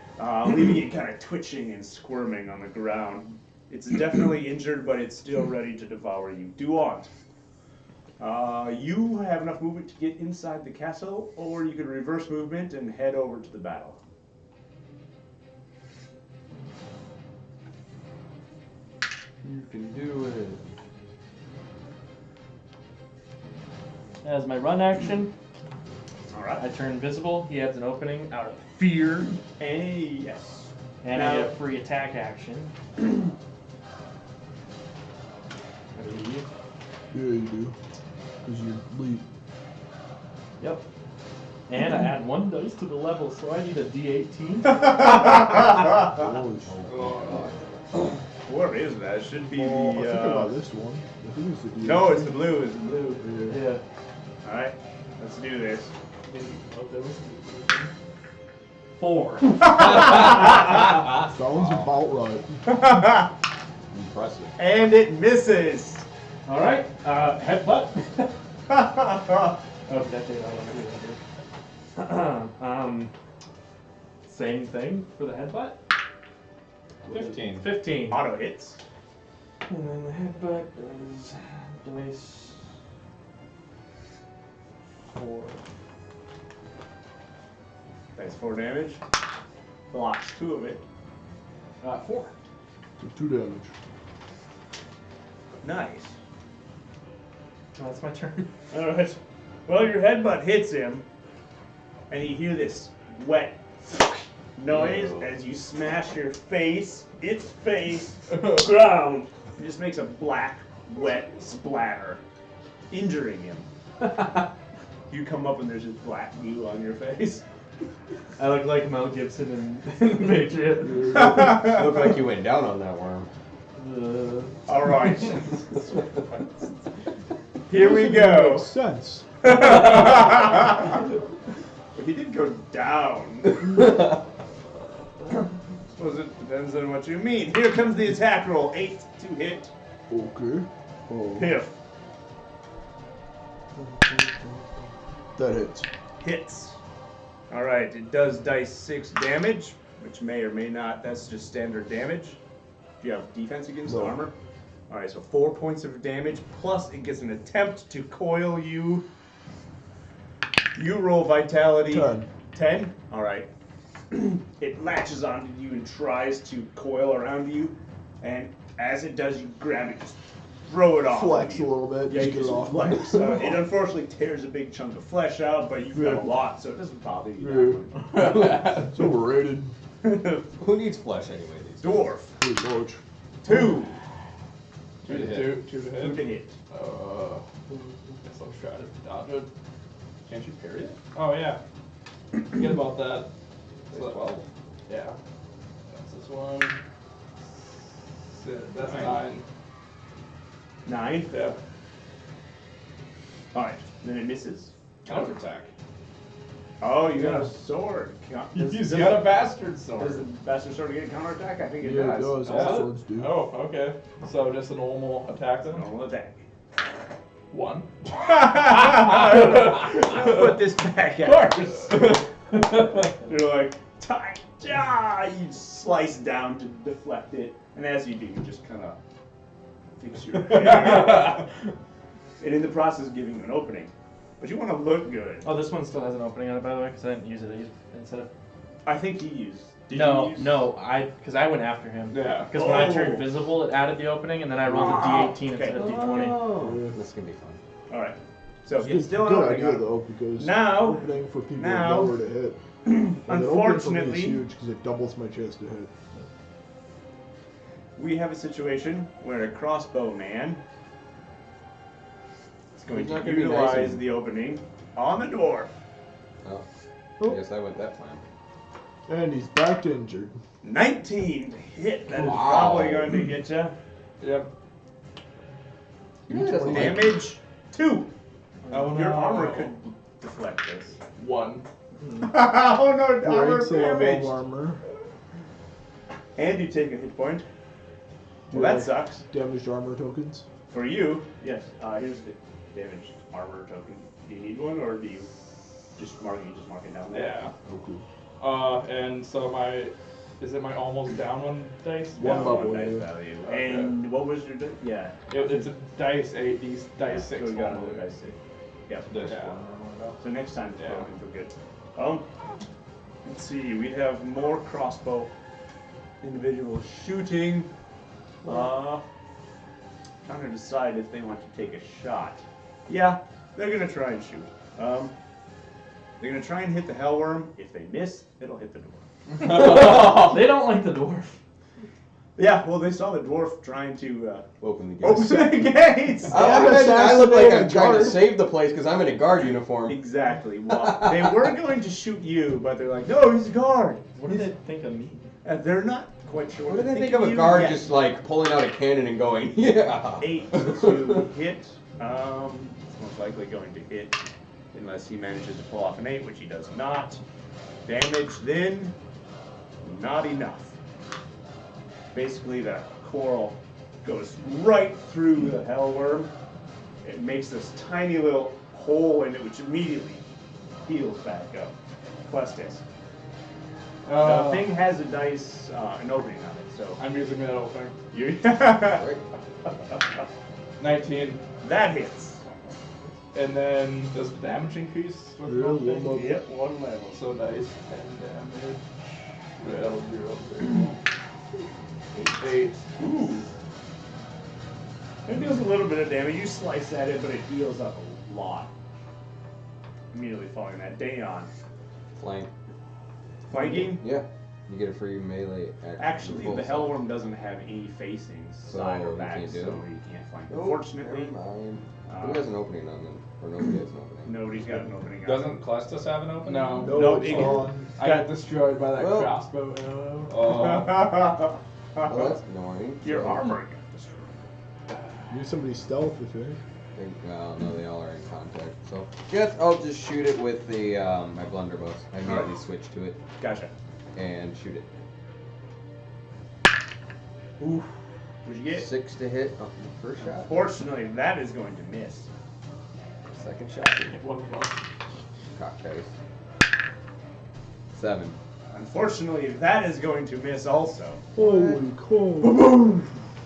leaving it kind of twitching and squirming on the ground. It's definitely injured, but it's still ready to devour you. Duant. You have enough movement to get inside the castle, or you could reverse movement and head over to the battle. You can do it. As my run action, I Alright. turn invisible. He has an opening out of fear, Hey, yes. and I Now- get free attack action. I believe. Yeah, you do. Because you leap. Yep. And I add 1 dice to the level, so I need a D18. Holy shit. Where is that? It should be Oh, I think I the. got this one. I think it's the D8. No, it's the blue. It's the blue. Yeah. Yeah. Alright, let's do this. Oh, that was 4. Sounds about right. Impressive. And it misses. All right. Headbutt. Oh, that did. I don't know. Same thing for the headbutt. 15. 15. Auto hits. And then the headbutt is dice 4. That's 4 damage. Blocks 2 of it. 4. So 2 damage. Nice. Oh, that's my turn. Alright. Well, your headbutt hits him, and you hear this wet noise as you smash its face, ground. It just makes a black, wet splatter, injuring him. You come up and there's just black goo on your face. I look like Mel Gibson in Patriot. Looked like you went down on that worm. Alright. Here we go. Makes sense. But he did go down. Suppose it depends on what you mean. Here comes the attack roll. 8 to hit. Okay. Oh, Piff. that hits. Hits. Alright, it does dice 6 damage, which may or may not, that's just standard damage. Do you have defense against No. armor? Alright, so 4 points of damage, plus it gets an attempt to coil you. You roll vitality. 10. 10? Alright. It latches onto you and tries to coil around you, and as it does, you grab it, just throw it off. Flex of a you. little bit. Yeah, just you get it just off. flex. It unfortunately tears a big chunk of flesh out, but you've got a lot, so it doesn't bother you. It's overrated. Who needs flesh anyway these days? Dwarf. Pretty much. 2. 2 to hit. 2 to 2 hit. to hit. Guess I'll try to dodge it. Can't you parry it? Oh yeah. Forget about that. So 12. Yeah. That's this one. That's 9. 9. Yeah. Alright, then it misses. Counterattack. Oh, you got a sword. He's got a bastard Does sword. the bastard sword get counterattack? I think it Yeah, it does. does. All Yeah. swords do. Oh, okay. So just a normal attack then? Normal attack. 1. Put this back out. You're like, tie, ah! You slice down to deflect it, and as you do, you just kind of fix your hair. And in the process, giving you an opening. But you want to look good. Oh, this one still has an opening on it, by the way, because I didn't use it instead of. I think he used. Did No, you use? no, because I went after him. Yeah. Because when I Oh. turned visible, it added the opening, and then I rolled a Ah, D18 okay. instead of D20. Oh, this can be fun. All right. So It's it's still an good opening. idea on it. though, because Now- opening for people now- lower to hit. And the opening for me Unfortunately, is huge because it doubles my chance to hit. we have a situation where a crossbow man is going He's to not gonna be nice utilize and- the opening on the dwarf. Oh, Oh. yes, I went that plan. And he's back to injured. 19 to hit. That is Wow. probably going to get you. Yep. He really doesn't like Damage 2. Oh Your no. armor could deflect this. 1. Oh no, armor Breaks a level damage. of armor. And you take a hit point. Well, Do I that sucks. Damaged armor tokens. For you, yes. Here's the damaged armor token. Do you need one, or do you just mark it down there? Yeah. Oh, cool. And so is it my almost down one dice? One Yeah, level, one dice yeah. value. Okay. And what was your yeah? It's a dice 8, these dice 6. So we got another dice 6. Yeah. Yeah. So next time, Yeah. we're good. Let's see. We have more crossbow individuals shooting. Trying to decide if they want to take a shot. Yeah, they're gonna try and shoot. They're gonna try and hit the hellworm. If they miss, it'll hit the dwarf. They don't like the dwarf. Yeah, well, they saw the dwarf trying to Open the gate. open the gates. I look like I'm Assassinated trying to guard. save the place because I'm in a guard uniform. Exactly. Well, they were going to shoot you, but they're like, no, he's a guard. What do they think of me? And they're not quite sure. What do they to think of a you guard yet. just like pulling out a cannon and going, yeah? 8 to hit. It's most likely going to hit unless he manages to pull off an 8, which he does not. Damage then, not enough. Basically, the coral goes right through the hellworm. It makes this tiny little hole in it, which immediately heals back up. Questis. The thing has a dice, an opening on it, so I'm using that opening. you. Right. 19. That hits. And then does damage increase with Yeah, one one thing? level. Yep, 1 level. So dice 10 damage. Well, 0, 8. Ooh. It deals a little bit of damage. You slice at it, but it heals up a lot. Immediately following that. Dayon. Flank. Flanking? Yeah. You get a free melee action. Actually, full the self. hellworm doesn't have any facings, So side or you back, can't do so it? you can't flank. Nope, Unfortunately, never mind. uh, Who has an opening on them? Or nobody has an opening. nobody's got an opening. on Doesn't Clestis have an opening? No. No, it's it- on. I got destroyed by that Well- crossbow arrow. Oh. Well, that's annoying. Your So- armor got destroyed. Use somebody's stealth, I think. Well, no, they all are in contact. So, yes, I'll just shoot it with the my blunderbuss. I immediately switch to it Gotcha. and shoot it. Oof. What'd you get? 6 to hit on the first shot. Unfortunately, that is going to miss. Second shot. One of them. Cock dice. 7. Unfortunately, that is going to miss also. Holy cow.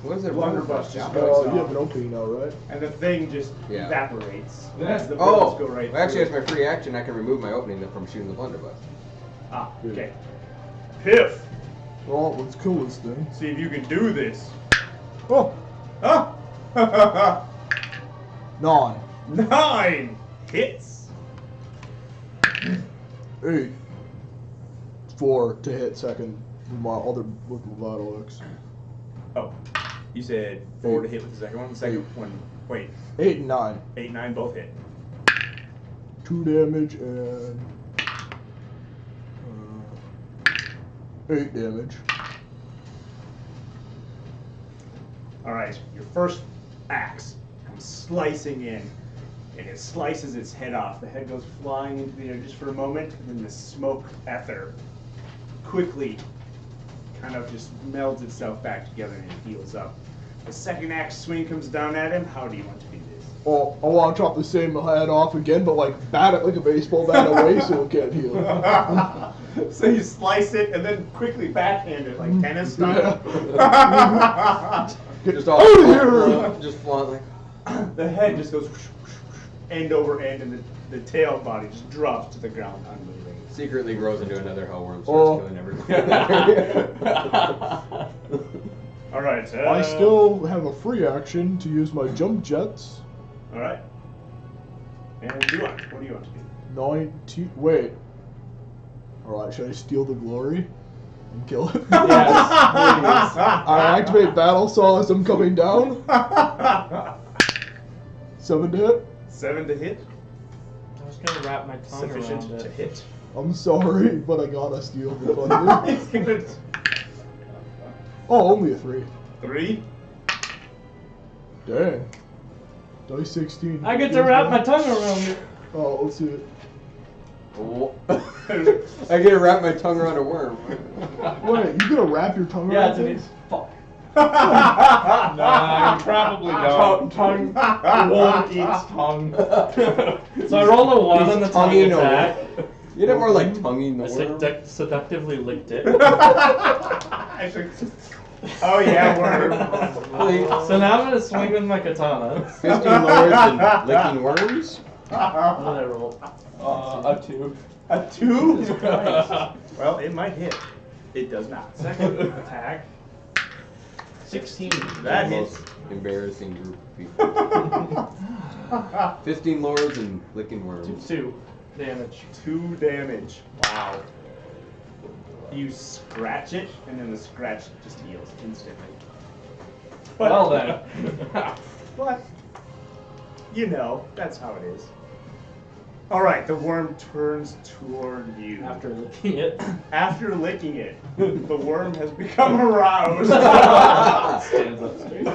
What is it? Blunderbuss just You goes have off, an opening now, right? and the thing just Yeah. evaporates. Yeah. As the bullets Oh, go right well, actually, as through. my free action, I can remove my opening from shooting the blunderbuss. Ah, okay. Piff! Well, let's kill this thing. See if you can do this. Oh! Ah! 9. 9 hits. 8. 4 to hit second with my other with my Vital X. Oh, you said 4 to hit with the second one. The second one, wait, 8 and 9. 8, 9 both hit. 2 damage and 8 damage. All right, your first axe comes slicing in, and it slices its head off. The head goes flying into the air just for a moment, and then the smoke ether quickly kind of just melds itself back together and it heals up. The second axe swing comes down at him. How do you want to do this? Oh, I want to chop the same head off again, but like bat it like a baseball bat away so it can't heal. So you slice it and then quickly backhand it like tennis style. Just all Out of here! just flying like. The head just goes end over end, and the tail body just drops to the ground unmoving. Secretly grows into another hellworm, starts Oh. killing everything. All right. I still have a free action to use my jump jets. All right. And Duan, what do you want to do? 19. Wait. Alright, should I steal the glory and kill it? Yes, I activate battle saw as I'm coming down. 7 to hit. 7 to hit. I was gonna wrap my tongue Sufficient around to it. hit. I'm sorry, but I gotta steal the thunder. He's gonna Oh, only a 3. 3. Dang. Dice 16. I get to wrap my tongue around it. Oh, let's see it. Oh. I get to wrap my tongue around a worm. Wait, you gonna wrap your tongue Yeah, around it's things? fuck. Nah, you probably don't. tongue won't eat tongue. So I rolled a 1 He's on the tongue tonguing a attack. You know more like tonguing the I worm. seductively licked it. Oh yeah, worm. So now I'm gonna swing with my katana. Fisting lords and licking worms? What did I roll? A 2. A 2? Well, it might hit. It does not. Second attack. 16. That The hits. most embarrassing group of people. Fisting lords and licking worms. 2 damage. 2 damage. Wow. You scratch it, and then the scratch just heals instantly. But, Well then. But, you know, that's how it is. Alright, the worm turns toward you. After licking it. After licking it, the worm has become aroused. Stands up straight.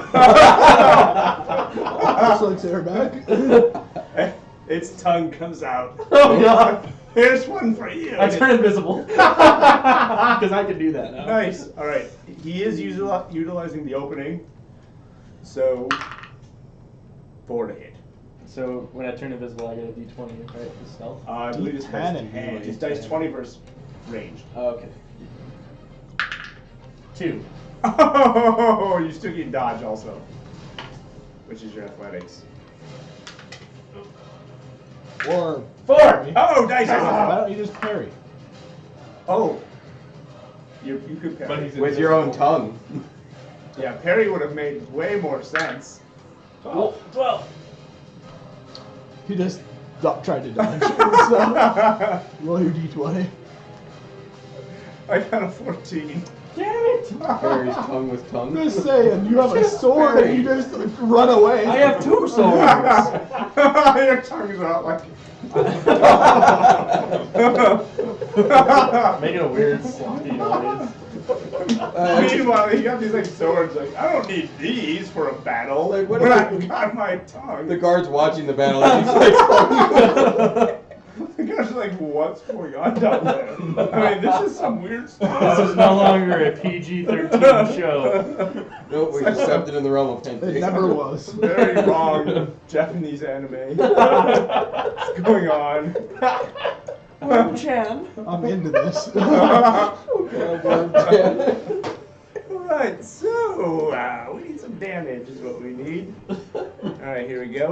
Just like Sarah back. Its tongue comes out. Oh god! Here's one for you. I turn invisible. Because I can do that now. Nice. Alright, he is utilizing the opening. So, 4 to hit. So when I turn invisible, I get a d20, right? For stealth. I believe it's D10 dice and 10. melee. It's dice 20 versus ranged. Oh, okay. 2. Oh, you still get dodge also, which is your athletics. Or 4. Oh, dice. why don't you just parry? Oh, you could parry. But he's With your own tongue. Yeah, parry would have made way more sense. 12. He just tried to dodge. So, roll your d20. I got a 14. Damn it! Harry's tongue with tongue. I'm just saying, you have a sword and you just run away. I have 2 swords! Your tongue's out like. Making a weird sloppy noise. Meanwhile, he got these like swords. Like, I don't need these for a battle. Like, what when if I got my tongue. The guard's watching the battle and he's like, The guy's like, what's going on down there? I mean, this is some weird stuff. This is no longer a PG-13 show. nope, we accepted in the realm of hentai. It never was. Very wrong Japanese anime. What's going on? Chan. I'm into this. Alright, so we need some damage is what we need. Alright, here we go.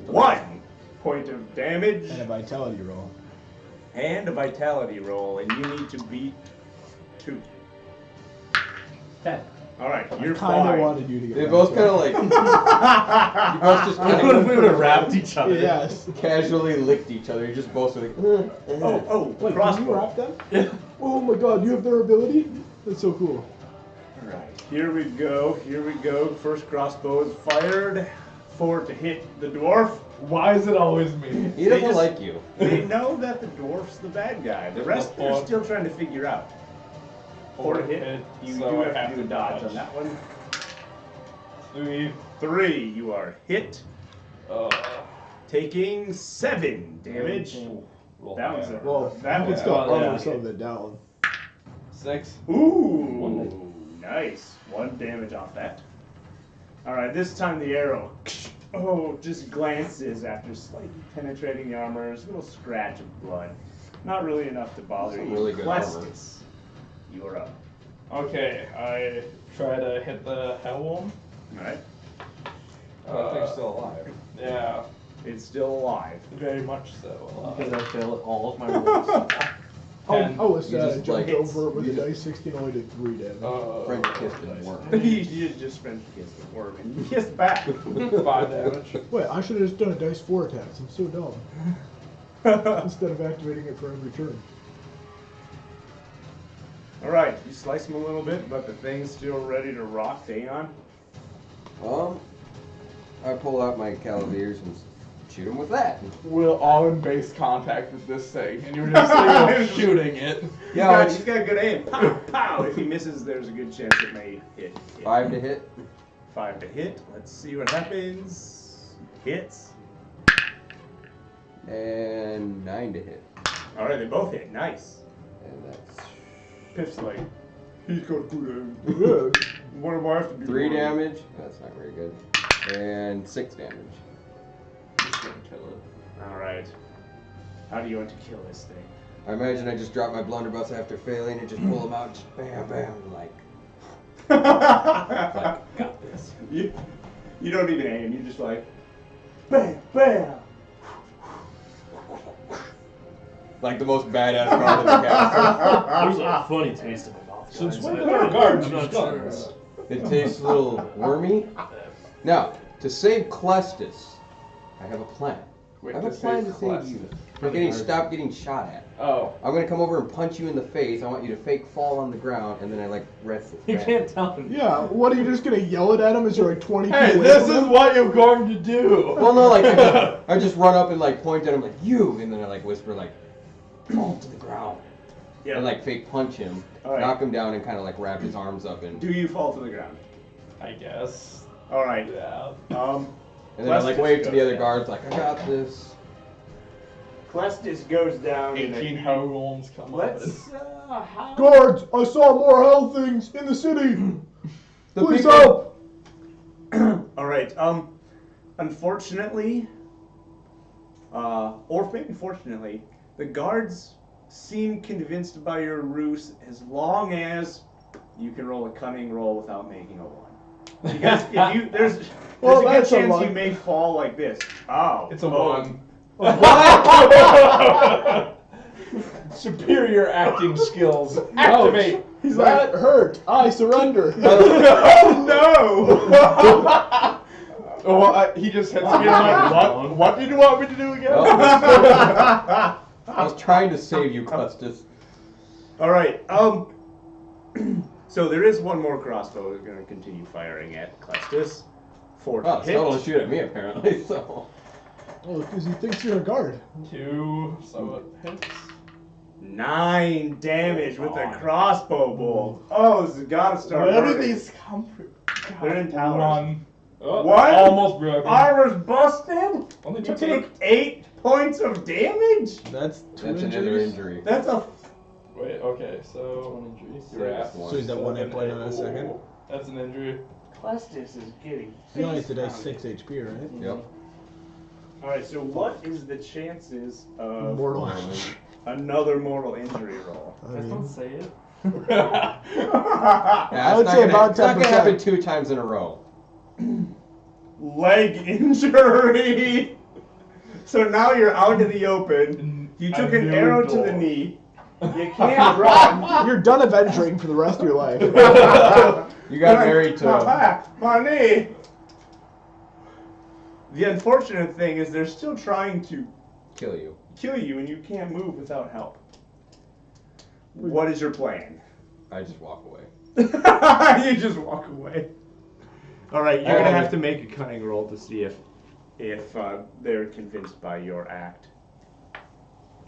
1 point of damage And a vitality roll. and a vitality roll, and you need to beat 2. 10. Alright, I you're kind of fine. wanted you to get They back both to kind of it. like, you both just kind We would of have wrapped each other. Yes. casually licked each other. You just both were like, Oh, Wait, can you crossbow. wrap them? Oh my god, you have their ability? That's so cool. Alright, here we go. First crossbow is fired. 4 to hit the dwarf. Why is it always me? he They doesn't just- like you. They know that the dwarf's the bad guy. The rest they're still trying to figure out. 4 to hit. You so do I have to do a dodge on that one. 3, you are hit, taking 7 damage. Roll That was higher. it. Well, That you can was still yeah. armor some of it down. 6. Ooh, nice. 1 damage off that. All right, this time the arrow, just glances after slightly penetrating the armor. There's a little scratch of blood. Not really enough to bother Some you. really good Clastus, you are up. Okay, I try to hit the hellworm. All right, Oh, they're still alive. Yeah, it's still alive. very much so. Because I fail at all of my rolls. And I was you sad. I just, jumped like, over it with you a just- dice 16 only did 3 damage. French kissed and worm. You just French kissed the worm and he kissed back. 5 damage. Wait, I should have just done a dice 4 attacks. I'm so dumb. Instead of activating it for every turn. Alright, you slice him a little bit, but the thing's still ready to rock. Dayon? I pull out my calaveras and shoot him with that. We're all in base contact with this thing, and you're just like, shooting it. He's got good aim. Pow, pow. If he misses, there's a good chance it may hit. 5 to hit. 5 to hit. Let's see what happens. Hits. And 9 to hit. Alright, they both hit. Nice. And that's Piff's like, he's got good aim. What do I have to do? 3 damage. That's not very good. And 6 damage. Just gonna kill it. Alright. How do you want to kill this thing? I imagine I just drop my blunderbuss after failing and just pull them out, just bam, bam, like got this. You don't even aim, you're just like, bam, bam. Like the most badass card in the castle. There's a funny taste in my mouth. Since guys. when did our guards I'm use not sure. guns? It tastes a little wormy. Now, to save Clestis, I have a plan. Wait, I have a to plan save to save you. Stop getting shot at. Oh. I'm gonna come over and punch you in the face. I want you to fake fall on the ground, and then I like rest it. You back. can't tell him. Yeah, what are you just gonna yell it at him as you're like 20 feet Hey, away this from is him? what you're going to do. Well, no, like I just run up and like point at him like you, and then I like whisper like fall to the ground. Yeah. And like fake punch him, All right. knock him down, and kind of like wrap his arms up and Do you fall to the ground? I guess. Alright. Yeah. and then I like Clestis wave to the goes other down. guards like I got this. Clestis goes down in 18 a... hell rolls come Let's, how... Guards, I saw more hell things in the city. The Please people- help. Alright, unfortunately, or maybe fortunately, the guards seem convinced by your ruse as long as you can roll a cunning roll without making a 1. Because if you, there's Well, a good that's a chance one. you may fall like this. Oh. It's a oh. 1. Superior acting skills. Activate. He's That like, hurt. I surrender. oh no! Oh, he just hits me and I'm like, what? What did you want me to do again? I was trying to save you, Clestis. Alright, so there is one more crossbow that's going to continue firing at Clestis. 4 to Oh, hit. still don't shoot at me apparently. So Oh, because he thinks you're a guard. 2, so it hits. 9 damage with a crossbow bolt. Oh, this has got to start Where did hurting. these come from? They're in towers. 1. Oh, What? Almost broken. Armor's busted? Only You took took 8. 8 points of damage? That's 2 that's another injuries. injury. That's a... Wait, okay, so. You're at One. So he's at 1 hit point on a Ooh, second. That's an injury. Clestis is getting... He only has to die face 6 HP, right? Yep. Alright, so what is the chances of Mortal. another mortal injury roll? I mean, Don't say it. Yeah, I would it's not say gonna- about it's not gonna 10%. happen 2 times in a row. Leg injury! So now you're out in the open. You took an arrow to the knee. You can't run. you're done adventuring for the rest of your life. You got married to. My knee! The unfortunate thing is they're still trying to Kill you. kill you and you can't move without help. What is your plan? I just walk away. You just walk away. Alright, you're gonna have to make a cunning roll to see if they're convinced by your act.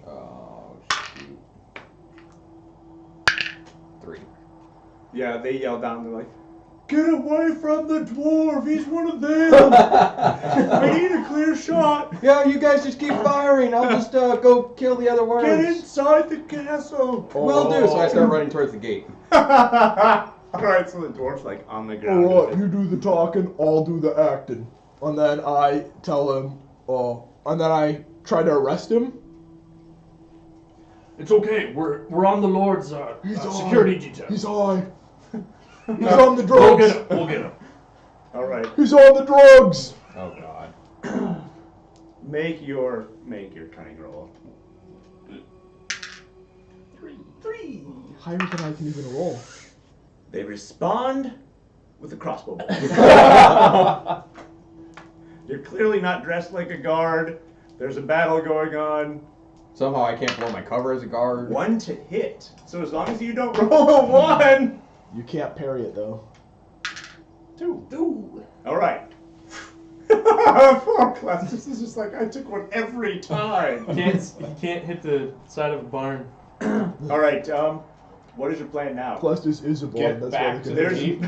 Oh shoot. 3. Yeah, they yell down, they're like, "Get away from the dwarf, he's one of them! We need a clear shot! Yeah, you guys just keep firing. I'll just go kill the other Get worms. inside the castle!" Will do. So I start running towards the gate. Alright, so the dwarf's like on the ground. Alright, you do the talking, I'll do the acting. And then I tell him, and then I try to arrest him. It's okay. We're on the Lord's security detail. He's high. He's on the We'll drugs. get him. We'll get him. Alright, He's on the drugs. Oh god. make your cunning roll. 3. Higher than I can even roll. They respond with a crossbow bolt. You're clearly not dressed like a guard. There's a battle going on. Somehow I can't blow my cover as a guard. 1 to hit. So as long as you don't roll a 1. You can't parry it though. 2. All right. 4 class. This is just like I took one every time. You can't hit the side of a barn. All right. What is your plan now? Clastus is a Get bard. That's back why to they the can. There's keep.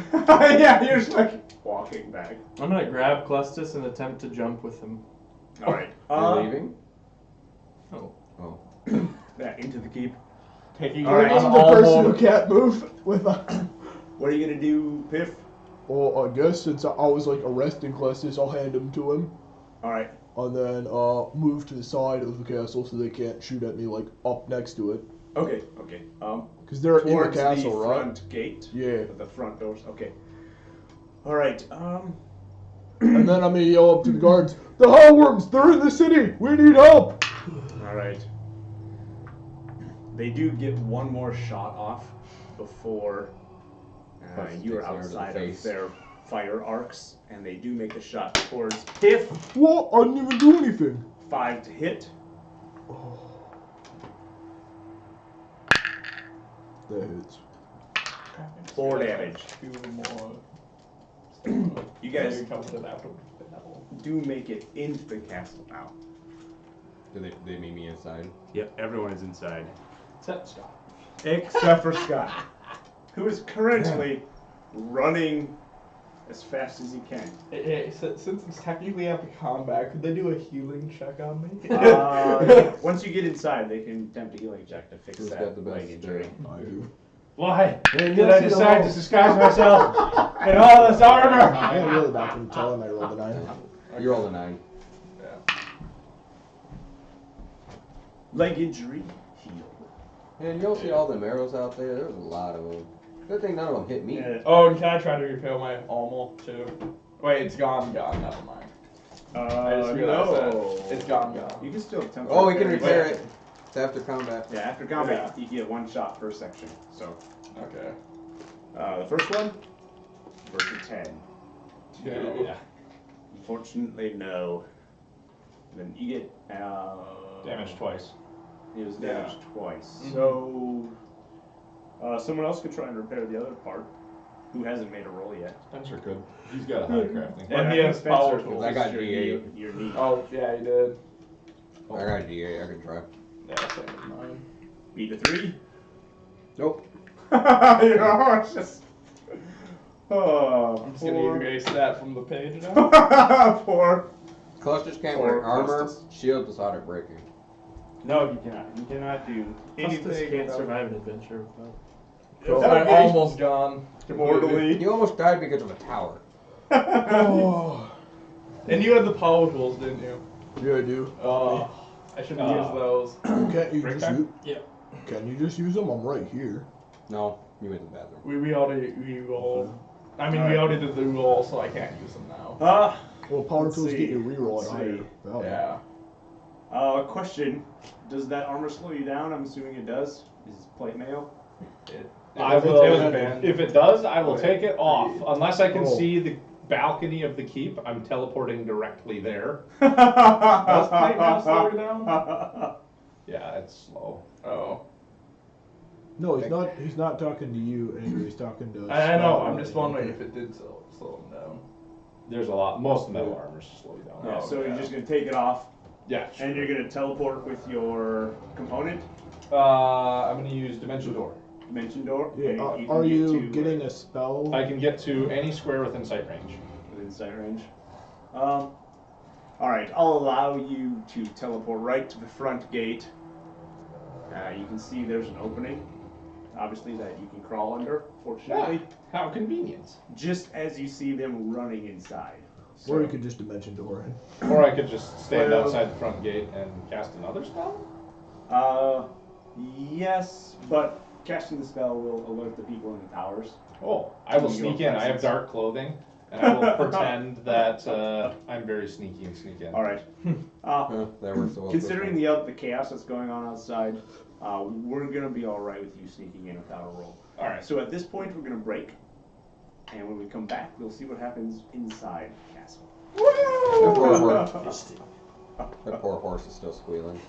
yeah. You're just like walking back. I'm gonna grab Clustus and attempt to jump with him. All right. You're leaving? Oh. Oh. Yeah, into the keep. Taking All right. This is the person who can't move with a. What are you gonna do, Piff? Well, I guess since I was like arresting Clastus, I'll hand him to him. All right. And then move to the side of the castle so they can't shoot at me like up next to it. Okay. Okay. Because they're in the Towards castle, the right? front gate. Yeah. The front doors. Okay. All right. And then I'm gonna yell up to the guards, "The Hellworms! They're in the city! We need help!" All right. They do get one more shot off before Plus you are takes an arrow to the outside of face. their fire arcs, and they do make a shot towards Piff. What? I didn't even do anything. 5 to hit. That hits. 4 damage. 2 more. You guys comes it after the battle. do make it into the castle now. Do they meet me inside? Yep, everyone is inside. Except Scott. Except for Scott, who is currently running as fast as he can. Since it's technically after combat, could they do a healing check on me? Once you get inside, they can attempt a healing check to fix Who's that got the leg best, injury. I do. Why Hey, did I decide to disguise myself in all this armor? I am really not going to tell him I rolled a 9. You rolled a 9. Leg injury, heal. And you'll see all them arrows out there. There's a lot of them. Good thing none of them hit me. Oh, and can I try to repair my armor too? Wait, it's gone. Never mind. I just realized no. that. It's gone. You can still attempt. Oh, we can it. repair it. It's after combat. Yeah, after combat, you get 1 shot per section. So, Okay. the first one, versus 10. Yeah. Unfortunately, no. Then you get Damage twice. He was damaged twice. Mhm. So, someone else could try and repair the other part. Who hasn't made a roll yet? Spencer could. He's got a high crafting. And I he think has Spencer power tools tools. I got is your DA. knee- Your knee. Oh, yeah, he did. I got a DA. I can try. Yeah, same as mine. Beat a 3. Nope. You know, it's just. Oh, I'm just gonna erase that from the page now. Poor. Clusters can't Or wear armor. Clusters. Shield without it breaking. No, you cannot. You cannot do Custis anything. can't without- survive an adventure without. I'm almost gone. Immortally. You almost died because of a tower. Oh. And you had the power tools, didn't you? Yeah, I do. Oh, I should have used those. Can't you Break just time? use? Yeah. Can you just use them? I'm right here. No, you went to the bathroom. We already rolled. I mean, we already did the roll, so I can't use them now. Well, power Let's tools see. get you reroll Let's at higher see. value. Yeah. Question. Does that armor slow you down? I'm assuming it does. Is it plate mail? I It was will. banned. If it does, I will take it off. Unless I can Oh. see the balcony of the keep, I'm teleporting directly there. Does plate mail slow you down? Yeah, it's slow. Oh. No, he's not. He's not talking to you, Andrew. He's talking to. I know, Scott. I'm just wondering if it did slow him down. The's a lot. Most metal armors slow you down. Yeah, so yeah. you're just gonna take it off, Yeah. and you're gonna teleport with your component, I'm gonna use Dimension Door. dimension door. Yeah. and can Are get you to, getting a spell? I can get to any square within sight range. within sight range? All right, I'll allow you to teleport right to the front gate. You can see there's an opening, obviously that you can crawl under. Fortunately, How convenient. just as you see them running inside. Or you could just dimension door in. Or I could just stand Well- outside the front gate and cast another spell. Yes, but casting the spell will alert the people in the towers. Oh, I will Your sneak in. I have presence. dark clothing, and I will pretend that I'm very sneaky and sneak in. All right. That works so well. Considering the chaos that's going on outside, we're gonna be all right with you sneaking in without a roll. All right. So at this point, we're gonna break, and when we come back, we'll see what happens inside the castle. That poor horse is still squealing.